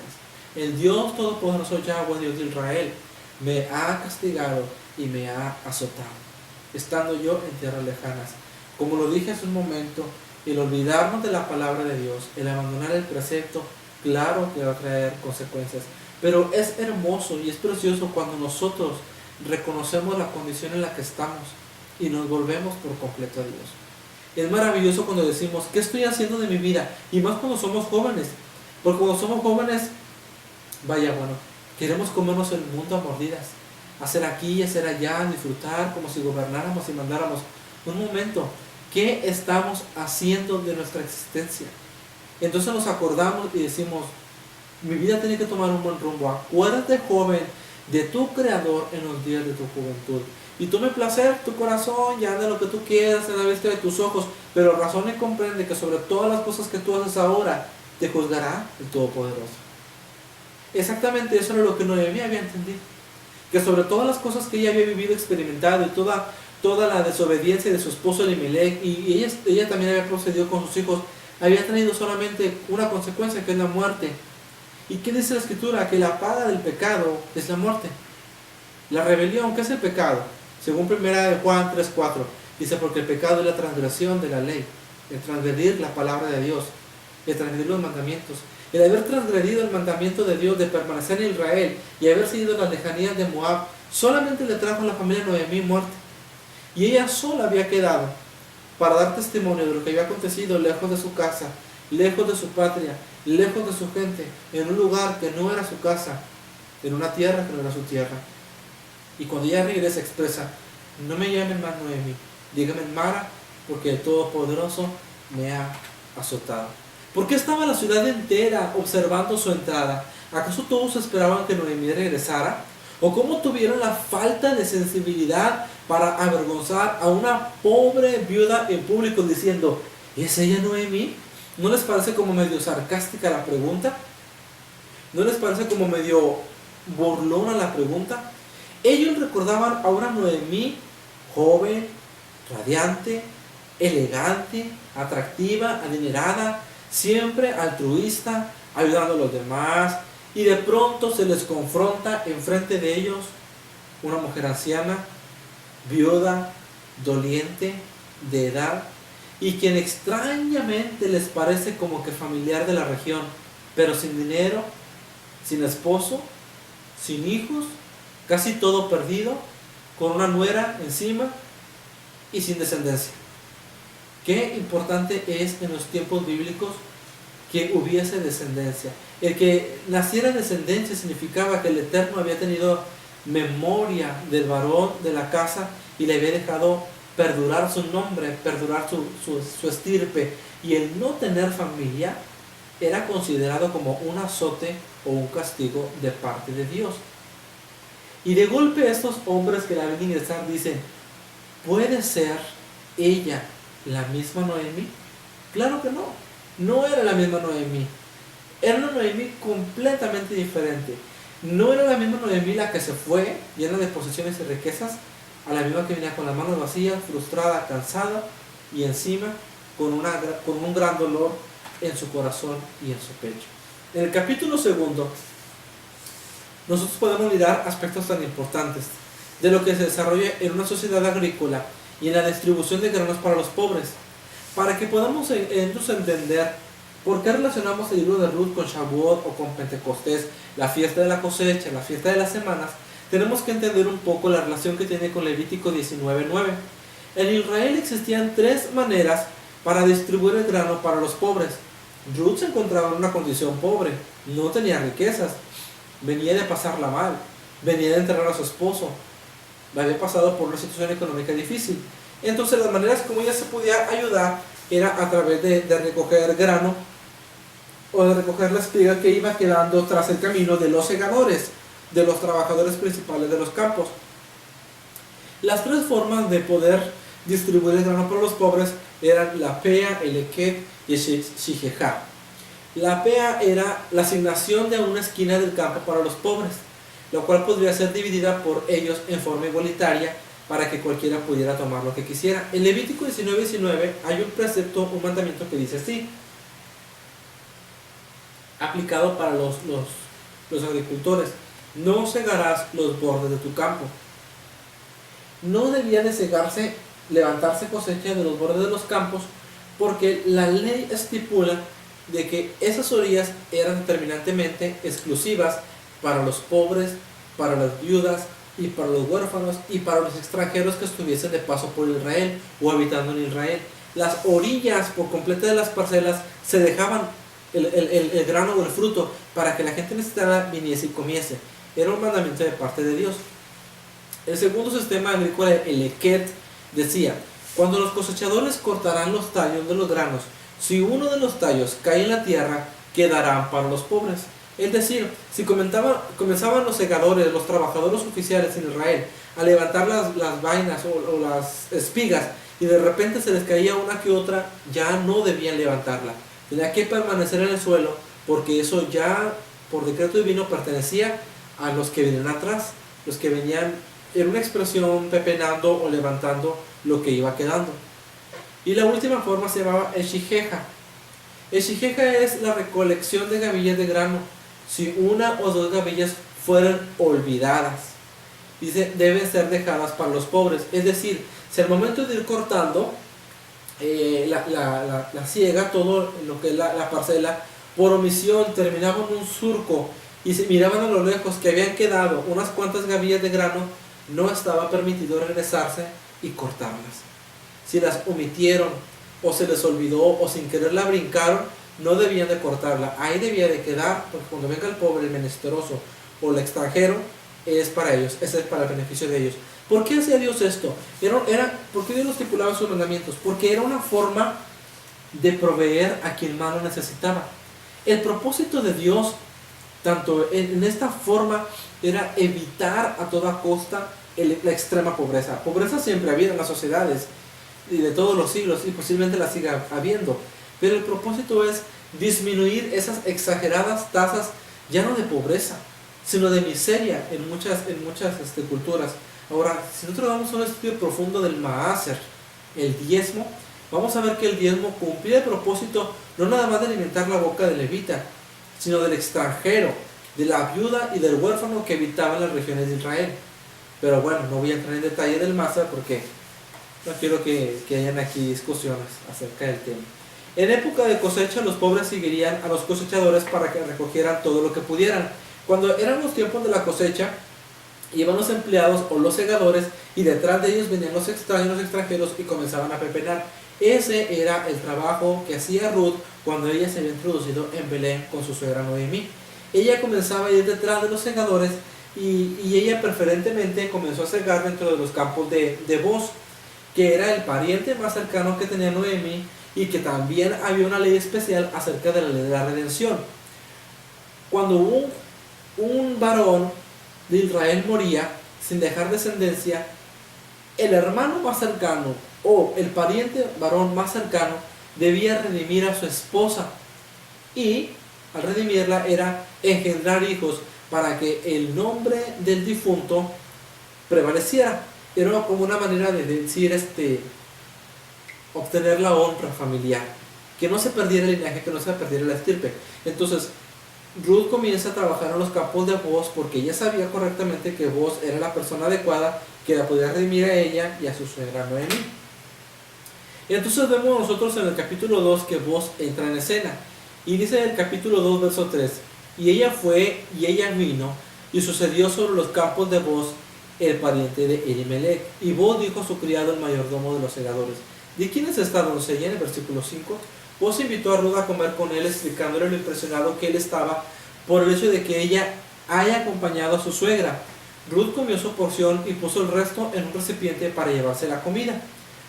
El Dios Todopoderoso Yahweh, Dios de Israel, me ha castigado y me ha azotado, estando yo en tierras lejanas. Como lo dije hace un momento, el olvidarnos de la palabra de Dios, el abandonar el precepto, claro que va a traer consecuencias, pero es hermoso y es precioso cuando nosotros reconocemos la condición en la que estamos y nos volvemos por completo a Dios. Es maravilloso cuando decimos, ¿qué estoy haciendo de mi vida? Y más cuando somos jóvenes, porque cuando somos jóvenes, queremos comernos el mundo a mordidas, hacer aquí y hacer allá, disfrutar como si gobernáramos y mandáramos. Un momento, ¿qué estamos haciendo de nuestra existencia? Entonces nos acordamos y decimos, mi vida tiene que tomar un buen rumbo. Acuérdate, joven, de tu Creador en los días de tu juventud. Y tome placer tu corazón, y anda lo que tú quieras en la vista de tus ojos, pero razona y comprende que sobre todas las cosas que tú haces ahora, te juzgará el Todopoderoso. Exactamente eso era lo que Noemí había entendido. Que sobre todas las cosas que ella había vivido, experimentado, y toda la desobediencia de su esposo Elimelech, y ella también había procedido con sus hijos, había traído solamente una consecuencia, que es la muerte. ¿Y qué dice la Escritura? Que la paga del pecado es la muerte. La rebelión, ¿qué es el pecado? Según 1 Juan 3:4, dice: porque el pecado es la transgresión de la ley, el transgredir la palabra de Dios, el transgredir los mandamientos. El haber transgredido el mandamiento de Dios de permanecer en Israel y haber seguido las lejanías de Moab, solamente le trajo a la familia Noemí muerte. Y ella sola había quedado para dar testimonio de lo que había acontecido lejos de su casa, lejos de su patria, lejos de su gente, en un lugar que no era su casa, en una tierra que no era su tierra. Y cuando ella regresa expresa: no me llamen más Noemí, díganme Mara, porque el Todopoderoso me ha azotado. ¿Por qué estaba la ciudad entera observando su entrada? ¿Acaso todos esperaban que Noemí regresara? ¿O cómo tuvieron la falta de sensibilidad para avergonzar a una pobre viuda en público diciendo: ¿es ella Noemí? ¿No les parece como medio sarcástica la pregunta? ¿No les parece como medio burlona la pregunta? Ellos recordaban a una Noemí joven, radiante, elegante, atractiva, adinerada, siempre altruista, ayudando a los demás, y de pronto se les confronta enfrente de ellos una mujer anciana, viuda, doliente, de edad, y quien extrañamente les parece como que familiar de la región, pero sin dinero, sin esposo, sin hijos, casi todo perdido, con una nuera encima y sin descendencia. Qué importante es en los tiempos bíblicos que hubiese descendencia. El que naciera descendencia significaba que el Eterno había tenido memoria del varón de la casa y le había dejado perdurar su nombre, perdurar su estirpe. Y el no tener familia era considerado como un azote o un castigo de parte de Dios. Y de golpe estos hombres que la ven ingresar dicen: ¿puede ser ella la misma Noemí? Claro que no, no era la misma Noemí. Era una Noemí completamente diferente. No era la misma Noemí la que se fue llena de posesiones y riquezas, a la misma que venía con las manos vacías, frustrada, cansada y encima con un gran dolor en su corazón y en su pecho. En el capítulo 2 nosotros podemos mirar aspectos tan importantes de lo que se desarrolla en una sociedad agrícola y en la distribución de granos para los pobres, para que podamos entonces entender por qué relacionamos el libro de Ruth con Shavuot o con Pentecostés, la fiesta de la cosecha, la fiesta de las semanas. Tenemos que entender un poco la relación que tiene con Levítico 19:9. En Israel existían 3 maneras para distribuir el grano para los pobres. Ruth se encontraba en una condición pobre, no tenía riquezas, venía de pasarla mal, venía de enterrar a su esposo, había pasado por una situación económica difícil. Entonces las maneras como ella se podía ayudar era a través de recoger grano o de recoger la espiga que iba quedando tras el camino de los segadores, de los trabajadores principales de los campos. Las 3 formas de poder distribuir el grano para los pobres eran la pea, el eket y el shijejá. La pea era la asignación de una esquina del campo para los pobres, lo cual podría ser dividida por ellos en forma igualitaria para que cualquiera pudiera tomar lo que quisiera. En Levítico 19:19 hay un precepto, un mandamiento que dice así, aplicado para los agricultores: no cegarás los bordes de tu campo. No debía de cegarse, levantarse cosecha de los bordes de los campos, porque la ley estipula de que esas orillas eran determinantemente exclusivas para los pobres, para las viudas y para los huérfanos y para los extranjeros que estuviesen de paso por Israel o habitando en Israel. Las orillas por completo de las parcelas se dejaban el grano o el fruto para que la gente necesitada viniese y comiese. Era un mandamiento de parte de Dios. El segundo sistema agrícola, el eket, decía: cuando los cosechadores cortarán los tallos de los granos, si uno de los tallos cae en la tierra, quedarán para los pobres. Es decir, si comenzaban los segadores, los trabajadores oficiales en Israel, a levantar las vainas o las espigas, y de repente se les caía una que otra, ya no debían levantarla. Tenía que permanecer en el suelo, porque eso ya por decreto divino pertenecía a los que venían atrás, los que venían en una expresión pepenando o levantando lo que iba quedando. Y la última forma se llamaba eshijeja. Eshijeja es la recolección de gavillas de grano. Si una o dos gavillas fueran olvidadas, dice, deben ser dejadas para los pobres. Es decir, si al momento de ir cortando la siega, todo lo que es la parcela, por omisión terminaban un surco y se miraban a lo lejos que habían quedado unas cuantas gavillas de grano, no estaba permitido regresarse y cortarlas. Si las omitieron o se les olvidó o sin querer la brincaron, no debían de cortarla. Ahí debía de quedar, porque cuando venga el pobre, el menesteroso o el extranjero, es para ellos, ese es para el beneficio de ellos. ¿Por qué hacía Dios esto? ¿Por qué Dios los estipulaba sus mandamientos? Porque era una forma de proveer a quien más lo necesitaba. El propósito de Dios, tanto en esta forma, era evitar a toda costa la extrema pobreza. Pobreza siempre ha habido en las sociedades y de todos los siglos, y posiblemente la siga habiendo, pero el propósito es disminuir esas exageradas tasas, ya no de pobreza, sino de miseria en muchas culturas. Ahora, si nosotros damos un estudio profundo del Maaser, el diezmo, vamos a ver que el diezmo cumplía el propósito no nada más de alimentar la boca del levita, sino del extranjero, de la viuda y del huérfano que habitaban las regiones de Israel. Pero bueno, no voy a entrar en detalle del Maaser porque no quiero que hayan aquí discusiones acerca del tema. En época de cosecha, los pobres seguirían a los cosechadores para que recogieran todo lo que pudieran. Cuando eran los tiempos de la cosecha, iban los empleados o los segadores y detrás de ellos venían los extranjeros y comenzaban a pepenar. Ese era el trabajo que hacía Ruth cuando ella se había introducido en Belén con su suegra Noemí. Ella comenzaba a ir detrás de los segadores y ella preferentemente comenzó a segar dentro de los campos de Boz, que era el pariente más cercano que tenía Noemí, y que también había una ley especial acerca de la ley de la redención. Cuando un varón de Israel moría sin dejar descendencia, el hermano más cercano o el pariente varón más cercano debía redimir a su esposa, y al redimirla era engendrar hijos para que el nombre del difunto prevaleciera. Era como una manera de decir, obtener la honra familiar, que no se perdiera el linaje, que no se perdiera la estirpe. Entonces Ruth comienza a trabajar en los campos de Boz porque ella sabía correctamente que Boz era la persona adecuada que la podía redimir a ella y a su suegra Noemí. Y entonces vemos nosotros en el capítulo 2 que Boz entra en escena, y dice en el capítulo 2 verso 3: y ella fue y ella vino y sucedió sobre los campos de Boz, el pariente de Elimelech. Y Boz dijo a su criado, el mayordomo de los segadores: ¿de quién es esta doncella? En el versículo 5, Boz invitó a Ruth a comer con él, explicándole lo impresionado que él estaba por el hecho de que ella haya acompañado a su suegra. Ruth comió su porción y puso el resto en un recipiente para llevarse la comida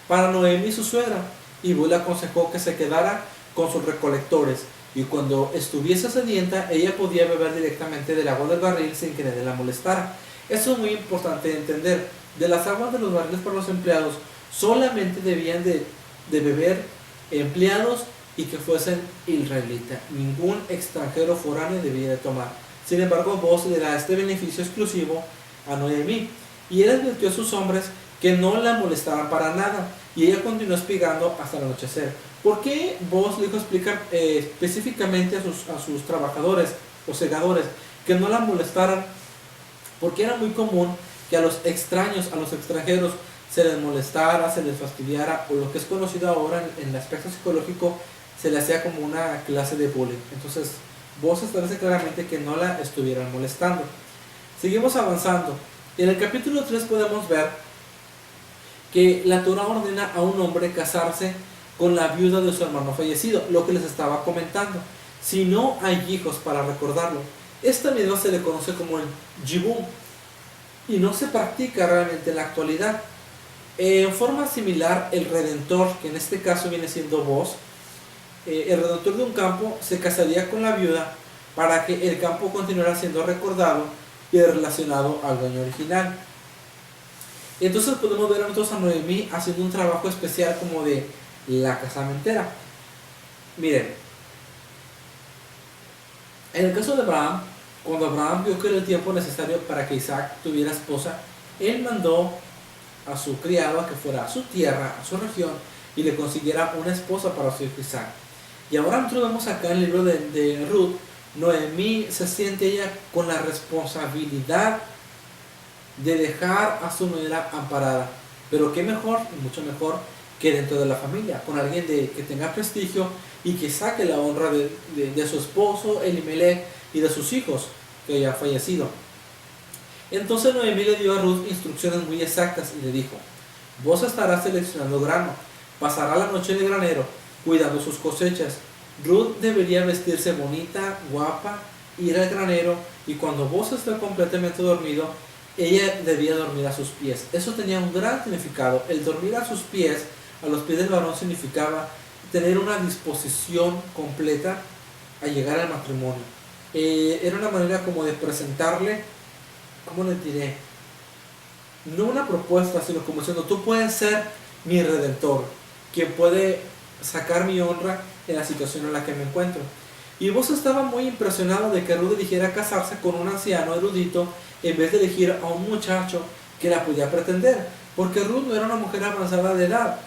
para Noemi su suegra, y Boz le aconsejó que se quedara con sus recolectores, y cuando estuviese sedienta ella podía beber directamente del agua del barril sin que nadie la molestara. Eso es muy importante de entender. De las aguas de los barriles para los empleados solamente debían de beber empleados y que fuesen israelitas. Ningún extranjero foráneo debía de tomar. Sin embargo, Boz le da este beneficio exclusivo a Noemí, y él advirtió a sus hombres que no la molestaran para nada, y ella continuó espigando hasta el anochecer. ¿Por qué Boz le explica específicamente a sus trabajadores o segadores que no la molestaran? Porque era muy común que a los extraños, a los extranjeros, se les molestara, se les fastidiara, o lo que es conocido ahora en el aspecto psicológico, se le hacía como una clase de bullying. Entonces Boz establece claramente que no la estuvieran molestando. Seguimos avanzando. En el capítulo 3 podemos ver que la Torah ordena a un hombre casarse con la viuda de su hermano fallecido, lo que les estaba comentando, si no hay hijos para recordarlo. Esta misma se le conoce como el Yibum, y no se practica realmente en la actualidad. En forma similar, el redentor, que en este caso viene siendo Boz, el redentor de un campo, se casaría con la viuda para que el campo continuara siendo recordado y relacionado al dueño original. Entonces podemos ver nosotros a Noemí haciendo un trabajo especial como de la casamentera. Miren, en el caso de Abraham, cuando Abraham vio que era el tiempo necesario para que Isaac tuviera esposa, él mandó a su criado a que fuera a su tierra, a su región, y le consiguiera una esposa para su hijo Isaac. Y ahora nosotros vemos acá en el libro de Ruth, Noemí se siente ella con la responsabilidad de dejar a su nuera amparada. Pero qué mejor, y mucho mejor, que dentro de la familia, con alguien que tenga prestigio y que saque la honra de su esposo Elimelech y de sus hijos que ya han fallecido. Entonces Noemí le dio a Ruth instrucciones muy exactas y le dijo: vos estarás seleccionando grano, pasará la noche en el granero, cuidando sus cosechas. Ruth debería vestirse bonita, guapa, ir al granero, y cuando vos estés completamente dormido, ella debía dormir a sus pies. Eso tenía un gran significado. El dormir a sus pies, a los pies del varón, significaba tener una disposición completa a llegar al matrimonio. Era una manera como de presentarle, ¿cómo le diré? No una propuesta, sino como diciendo: tú puedes ser mi redentor, quien puede sacar mi honra en la situación en la que me encuentro. Y vos estaba muy impresionado de que Ruth eligiera casarse con un anciano erudito en vez de elegir a un muchacho que la podía pretender, porque Ruth no era una mujer avanzada de edad.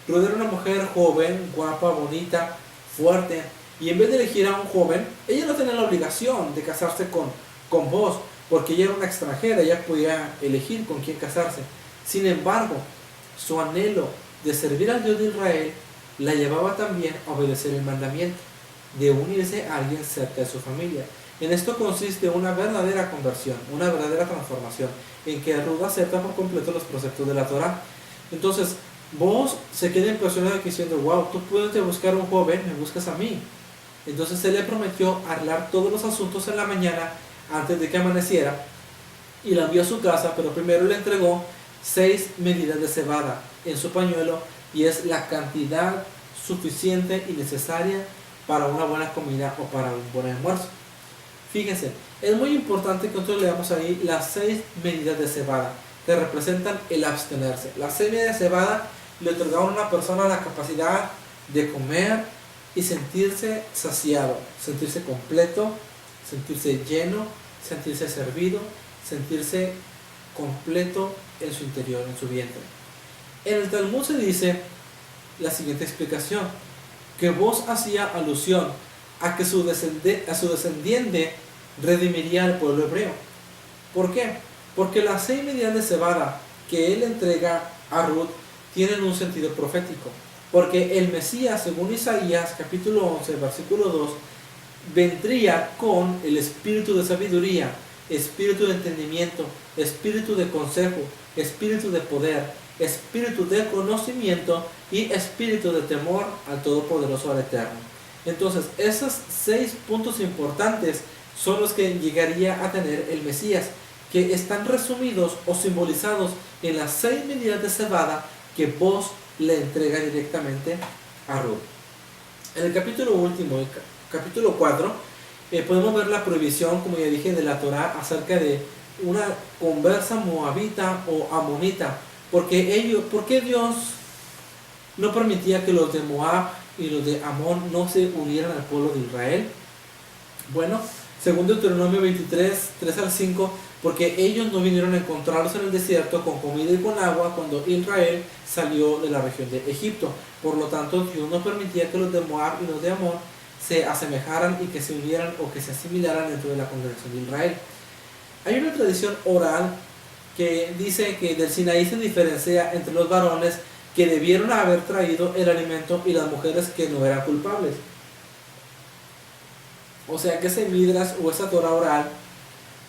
Ruth era una mujer joven, guapa, bonita, fuerte, y en vez de elegir a un joven, ella no tenía la obligación de casarse con vos, porque ella era una extranjera, ella podía elegir con quién casarse. Sin embargo, su anhelo de servir al Dios de Israel la llevaba también a obedecer el mandamiento de unirse a alguien cerca de su familia. En esto consiste una verdadera conversión, una verdadera transformación, en que Ruth acepta por completo los preceptos de la Torah. Entonces, vos se queda impresionado diciendo: wow, tú puedes buscar un joven, me buscas a mí. Entonces se le prometió arreglar todos los asuntos en la mañana antes de que amaneciera, y la envió a su casa, pero primero le entregó 6 medidas de cebada en su pañuelo, y es la cantidad suficiente y necesaria para una buena comida o para un buen almuerzo. Fíjense, es muy importante que nosotros leamos ahí las 6 medidas de cebada, que representan el abstenerse. Las 6 medidas de cebada le otorgaban a una persona la capacidad de comer y sentirse saciado, sentirse completo, sentirse lleno, sentirse servido, sentirse completo en su interior, en su vientre. En el Talmud se dice la siguiente explicación: que vos hacía alusión a que su descendiente redimiría al pueblo hebreo. ¿Por qué? Porque las 6 medidas de cebada que él entrega a Ruth tienen un sentido profético. Porque el Mesías, según Isaías capítulo 11, versículo 2, vendría con el espíritu de sabiduría, espíritu de entendimiento, espíritu de consejo, espíritu de poder, espíritu de conocimiento y espíritu de temor al Todopoderoso, al Eterno. Entonces, esos 6 puntos importantes son los que llegaría a tener el Mesías, que están resumidos o simbolizados en las 6 medidas de cebada que vos le entrega directamente a Ruth. En el capítulo último, el capítulo 4, podemos ver la prohibición, como ya dije, de la Torah acerca de una conversa moabita o amonita. ¿Por qué Dios no permitía que los de Moab y los de Amón no se unieran al pueblo de Israel? Bueno, según Deuteronomio 23, 3 al 5, porque ellos no vinieron a encontrarlos en el desierto con comida y con agua cuando Israel salió de la región de Egipto. Por lo tanto, Dios no permitía que los de Moab y los de Amón se asemejaran y que se unieran o que se asimilaran dentro de la congregación de Israel. Hay una tradición oral que dice que del Sinaí se diferencia entre los varones que debieron haber traído el alimento y las mujeres que no eran culpables. O sea que ese Midrash o esa Torah oral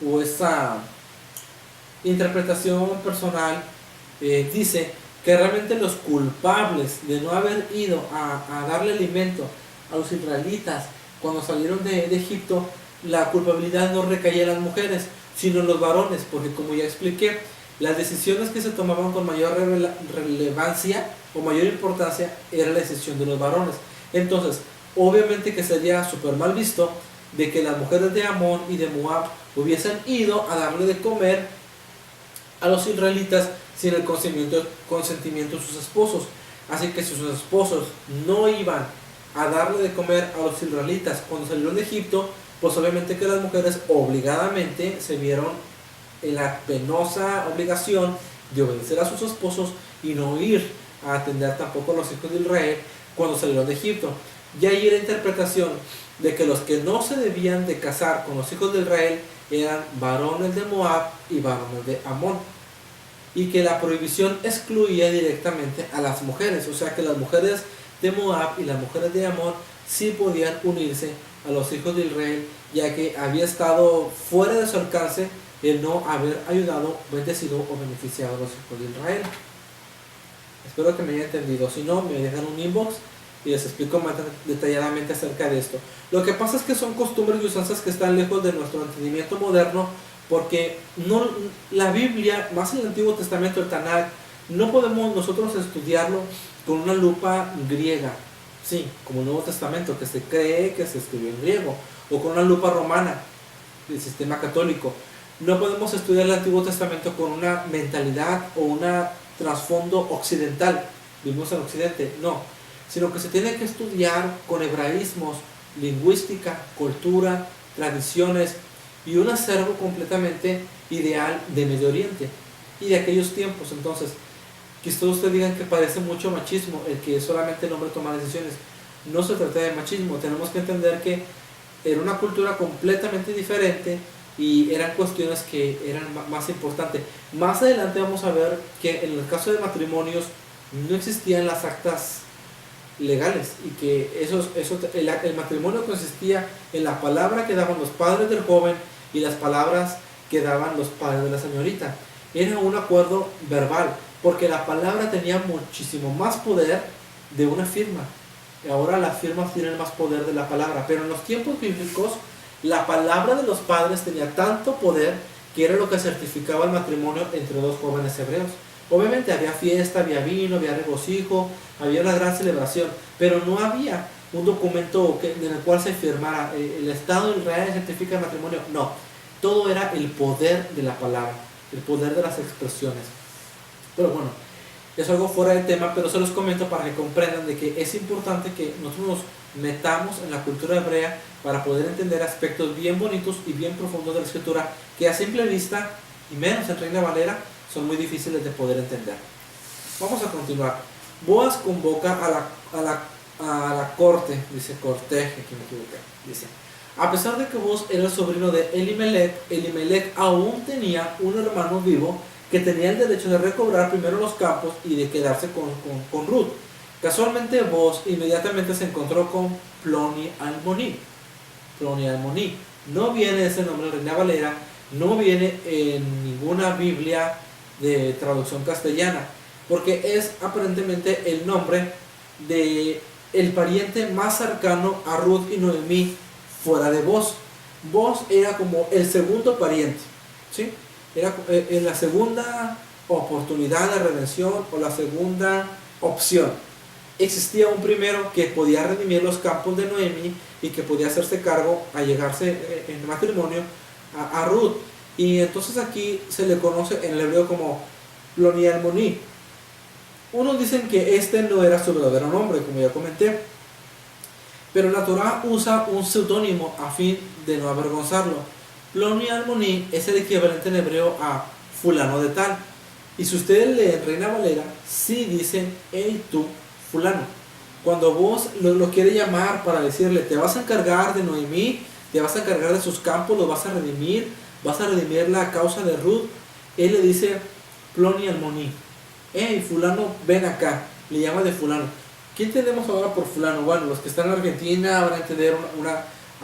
o esa interpretación personal dice que realmente los culpables de no haber ido a darle alimento a los israelitas cuando salieron de Egipto, la culpabilidad no recaía en las mujeres, sino en los varones, porque como ya expliqué, las decisiones que se tomaban con mayor relevancia o mayor importancia era la decisión de los varones. Entonces, obviamente que sería súper mal visto de que las mujeres de Amón y de Moab hubiesen ido a darle de comer a los israelitas sin el consentimiento de sus esposos. Así que si sus esposos no iban a darle de comer a los israelitas cuando salieron de Egipto, pues obviamente que las mujeres obligadamente se vieron en la penosa obligación de obedecer a sus esposos y no ir a atender tampoco a los hijos de Israel cuando salieron de Egipto. Y ahí la interpretación de que los que no se debían de casar con los hijos de Israel eran varones de Moab y varones de Amón, y que la prohibición excluía directamente a las mujeres, o sea que las mujeres de Moab y las mujeres de Amón sí podían unirse a los hijos de Israel, ya que había estado fuera de su alcance el no haber ayudado, bendecido o beneficiado a los hijos de Israel. Espero que me haya entendido. Si no, me dejan un inbox y les explico más detalladamente acerca de esto. Lo que pasa es que son costumbres y usanzas que están lejos de nuestro entendimiento moderno, porque no, la Biblia, más en el Antiguo Testamento, el Tanakh, no podemos nosotros estudiarlo con una lupa griega, sí, como el Nuevo Testamento, que se cree que se escribió en griego, o con una lupa romana, del sistema católico. No podemos estudiar el Antiguo Testamento con una mentalidad o un trasfondo occidental, vivimos en Occidente, no, sino que se tiene que estudiar con hebraísmos, lingüística, cultura, tradiciones y un acervo completamente ideal de Medio Oriente y de aquellos tiempos. Entonces, quizás ustedes digan que parece mucho machismo el que solamente el hombre toma decisiones. No se trata de machismo, tenemos que entender que era una cultura completamente diferente y eran cuestiones que eran más importantes. Más adelante vamos a ver que en el caso de matrimonios no existían las actas legales y que el matrimonio consistía en la palabra que daban los padres del joven y las palabras que daban los padres de la señorita. Era un acuerdo verbal, porque la palabra tenía muchísimo más poder de una firma. Ahora las firmas tienen más poder de la palabra, pero en los tiempos bíblicos la palabra de los padres tenía tanto poder que era lo que certificaba el matrimonio entre dos jóvenes hebreos. Obviamente había fiesta, había vino, había regocijo, había una gran celebración, pero no había un documento en el cual se firmara el Estado de Israel certifica el matrimonio. No, todo era el poder de la palabra, el poder de las expresiones. Pero bueno, es algo fuera de tema, pero se los comento para que comprendan de que es importante que nosotros nos metamos en la cultura hebrea para poder entender aspectos bien bonitos y bien profundos de la escritura que a simple vista, y menos en Reina Valera, son muy difíciles de poder entender. Vamos a continuar. Boaz convoca a la corte, dice corteje, que me equivoqué, dice: a pesar de que Boaz era el sobrino de Elimelech, Elimelech aún tenía un hermano vivo que tenía el derecho de recobrar primero los campos y de quedarse con Ruth. Casualmente Boaz inmediatamente se encontró con Ploni Almoní. Ploni Almoní. No viene ese nombre en Reina Valera, no viene en ninguna Biblia de traducción castellana, porque es aparentemente el nombre de el pariente más cercano a Ruth y Noemí fuera de Boaz. Boaz era como el segundo pariente, ¿sí? Era en la segunda oportunidad de redención o la segunda opción. Existía un primero que podía redimir los campos de Noemí y que podía hacerse cargo a llegarse en matrimonio a Ruth. Y entonces aquí se le conoce en el hebreo como Ploni Almoní. Unos dicen que este no era su verdadero nombre, como ya comenté, pero la Torá usa un seudónimo a fin de no avergonzarlo. Ploni Almoní es el equivalente en hebreo a fulano de tal. Y si ustedes leen Reina Valera, sí dicen hey tú, fulano. Cuando vos lo quiere llamar para decirle, te vas a encargar de Noemí, te vas a encargar de sus campos, los vas a redimir la causa de Ruth, él le dice Ploni Almoní. Hey fulano, ven acá, le llama de fulano. ¿Qué entendemos ahora por fulano? Bueno, los que están en Argentina van a entender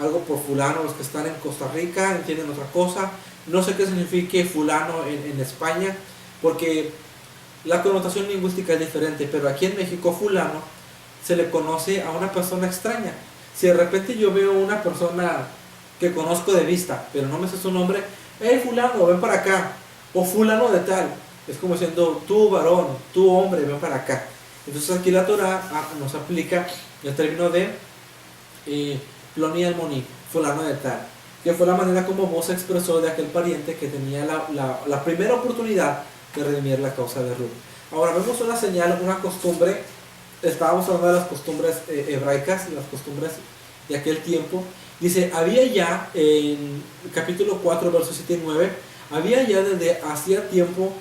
algo por fulano, los que están en Costa Rica entienden otra cosa. No sé qué significa fulano en España, porque la connotación lingüística es diferente, pero aquí en México fulano se le conoce a una persona extraña. Si de repente yo veo una persona que conozco de vista, pero no me sé su nombre, hey fulano, ven para acá, o fulano de tal, es como diciendo tú varón, tú hombre, ven para acá. Entonces aquí la Torá nos aplica el término de Ploni Almoní. fulano de tal, que fue la manera como Boaz se expresó de aquel pariente que tenía la primera oportunidad de redimir la causa de Ruth. Ahora vemos una señal, una costumbre. Estábamos hablando de las costumbres hebraicas, las costumbres de aquel tiempo. Dice, había ya en capítulo 4, versos 7 y 9, había ya desde hacía tiempo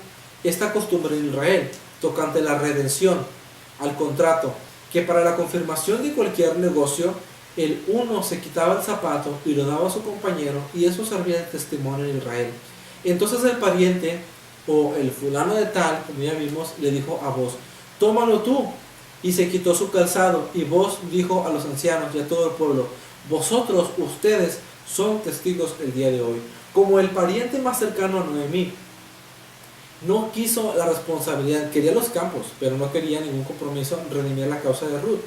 esta costumbre en Israel, tocante la redención, al contrato, que para la confirmación de cualquier negocio, el uno se quitaba el zapato y lo daba a su compañero, y eso servía de testimonio en Israel. Entonces el pariente, o el fulano de tal, como ya vimos, le dijo a Boaz, tómalo tú. Y se quitó su calzado, y Boaz dijo a los ancianos y a todo el pueblo, vosotros, ustedes, son testigos el día de hoy. Como el pariente más cercano a Noemí no quiso la responsabilidad, quería los campos, pero no quería ningún compromiso en redimir la causa de Ruth.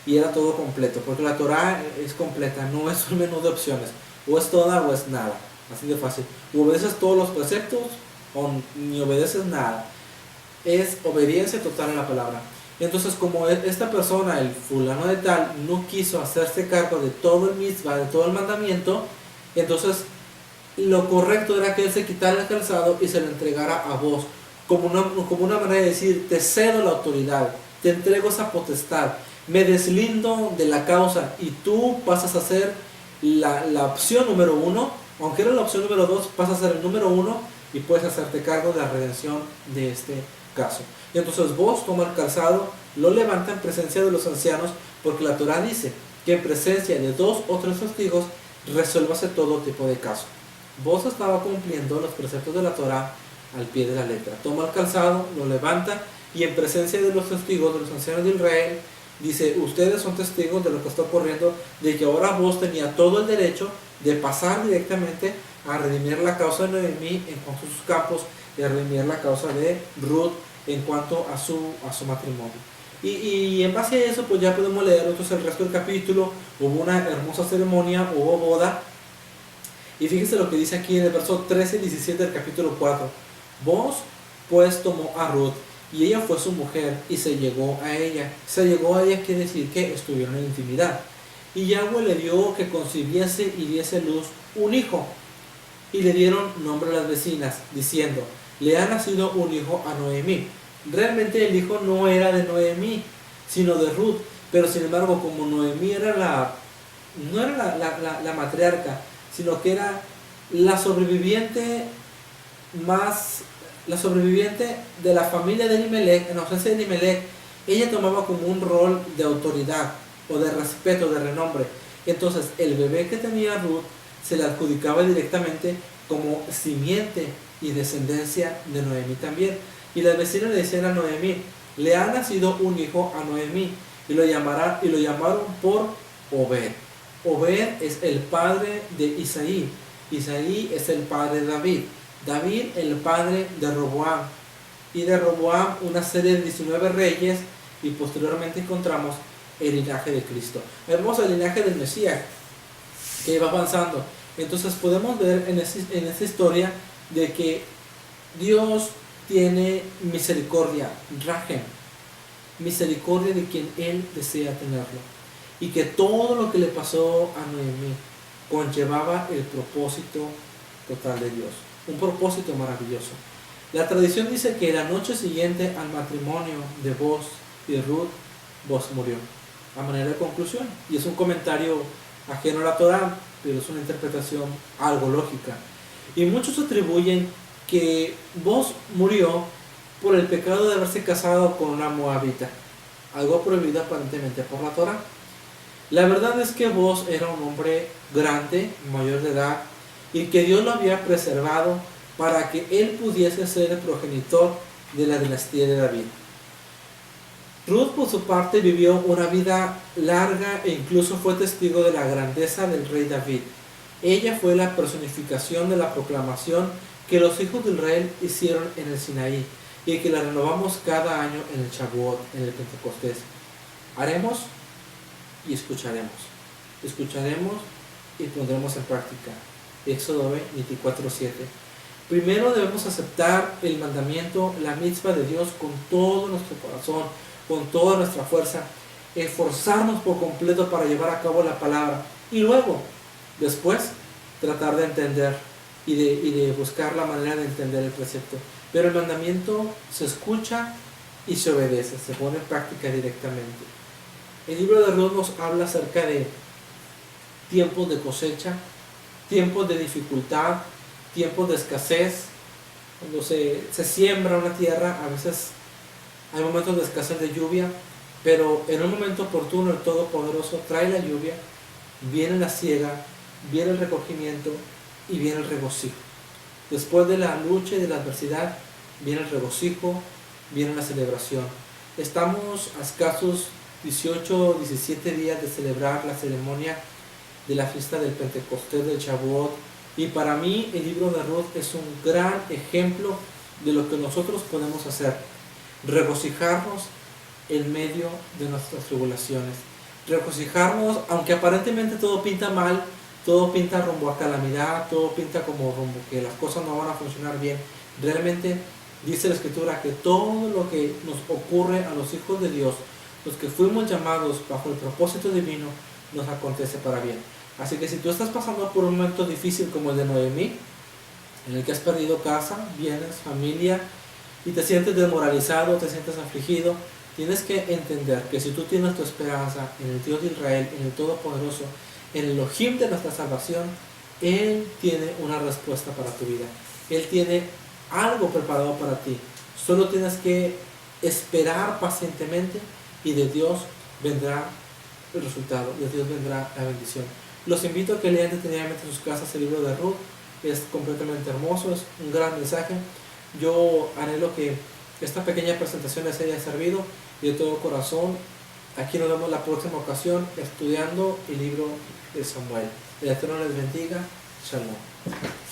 Y era todo completo, porque la Torah es completa, no es un menú de opciones. O es toda o es nada, así de fácil. O obedeces todos los preceptos o ni obedeces nada. Es obediencia total a la palabra. Entonces, como esta persona, el fulano de tal, no quiso hacerse cargo de todo el mitzvah, de todo el mandamiento, entonces lo correcto era que él se quitara el calzado y se lo entregara a Boaz, como una manera de decir, te cedo la autoridad, te entrego esa potestad, me deslindo de la causa y tú pasas a ser la opción número uno, aunque era la opción número dos, pasas a ser el número uno y puedes hacerte cargo de la redención de este caso. Y entonces Boaz toma el calzado, lo levanta en presencia de los ancianos, porque la Torah dice que en presencia de 2 o 3 testigos resuélvase todo tipo de caso. Boaz estaba cumpliendo los preceptos de la Torah al pie de la letra. Toma el calzado, lo levanta y en presencia de los testigos, de los ancianos de Israel, dice, ustedes son testigos de lo que está ocurriendo, de que ahora Boaz tenía todo el derecho de pasar directamente a redimir la causa de Noemí en cuanto a sus campos y a redimir la causa de Ruth en cuanto a su matrimonio. Y en base a eso, pues ya podemos leer entonces el resto del capítulo. Hubo una hermosa ceremonia, hubo boda. Y fíjense lo que dice aquí en el verso 13 y 17 del capítulo 4. Boaz pues tomó a Ruth, y ella fue su mujer, y se llegó a ella. Se llegó a ella quiere decir que estuvieron en intimidad. Y Yahweh le dio que concibiese y diese luz un hijo. Y le dieron nombre a las vecinas, diciendo, le ha nacido un hijo a Noemí. Realmente el hijo no era de Noemí, sino de Ruth. Pero sin embargo, como Noemí era no era la matriarca, sino que era la sobreviviente de la familia de Elimelech, en ausencia de Elimelech, ella tomaba como un rol de autoridad o de respeto, de renombre. Entonces el bebé que tenía Ruth se le adjudicaba directamente como simiente y descendencia de Noemí también. Y las vecinas le decían a Noemí, le ha nacido un hijo a Noemí, y lo llamaron por Obed. Obed es el padre de Isaí. Isaí es el padre de David. David el padre de Roboam. Y de Roboam una serie de 19 reyes, y posteriormente encontramos el linaje de Cristo. Vemos el linaje del Mesías que va avanzando. Entonces podemos ver en esta historia de que Dios tiene misericordia, Rahem, misericordia de quien Él desea tenerlo, y que todo lo que le pasó a Noemí conllevaba el propósito total de Dios, un propósito maravilloso. La tradición dice que la noche siguiente al matrimonio de Boaz y Ruth, Boaz murió, a manera de conclusión, y es un comentario ajeno a la Torah, pero es una interpretación algo lógica. Y muchos atribuyen que Boaz murió por el pecado de haberse casado con una moabita, algo prohibido aparentemente por la Torah. La verdad es que Boaz era un hombre grande, mayor de edad, y que Dios lo había preservado para que él pudiese ser el progenitor de la dinastía de David. Ruth, por su parte, vivió una vida larga e incluso fue testigo de la grandeza del rey David. Ella fue la personificación de la proclamación que los hijos de Israel hicieron en el Sinaí y que la renovamos cada año en el Shavuot, en el Pentecostés. Haremos y escucharemos. Escucharemos y pondremos en práctica. Éxodo 24:7. Primero debemos aceptar el mandamiento, la mitzvah de Dios con todo nuestro corazón, con toda nuestra fuerza, esforzarnos por completo para llevar a cabo la palabra. Y luego Después, tratar de entender y de buscar la manera de entender el precepto. Pero el mandamiento se escucha y se obedece, se pone en práctica directamente. El libro de Ruth nos habla acerca de tiempos de cosecha, tiempos de dificultad, tiempos de escasez. Cuando se siembra una tierra, a veces hay momentos de escasez de lluvia, pero en un momento oportuno el Todopoderoso trae la lluvia, viene la siega, viene el recogimiento y viene el regocijo. Después de la lucha y de la adversidad, viene el regocijo, viene la celebración. Estamos a escasos 18 o 17 días de celebrar la ceremonia de la fiesta del Pentecostés del Shavuot, y para mí el libro de Ruth es un gran ejemplo de lo que nosotros podemos hacer: regocijarnos en medio de nuestras tribulaciones, regocijarnos aunque aparentemente todo pinta mal, todo pinta rumbo a calamidad, todo pinta como rumbo que las cosas no van a funcionar bien. Realmente dice la Escritura que todo lo que nos ocurre a los hijos de Dios, los que fuimos llamados bajo el propósito divino, nos acontece para bien. Así que si tú estás pasando por un momento difícil como el de Noemí, en el que has perdido casa, bienes, familia, y te sientes desmoralizado, te sientes afligido, tienes que entender que si tú tienes tu esperanza en el Dios de Israel, en el Todopoderoso, en el Elohim de nuestra salvación, Él tiene una respuesta para tu vida. Él tiene algo preparado para ti. Solo tienes que esperar pacientemente y de Dios vendrá el resultado, de Dios vendrá la bendición. Los invito a que lean detenidamente en sus casas el libro de Ruth. Es completamente hermoso, es un gran mensaje. Yo anhelo que esta pequeña presentación les haya servido, y de todo corazón, aquí nos vemos la próxima ocasión estudiando el libro de Samuel. El Eterno les bendiga. Shalom.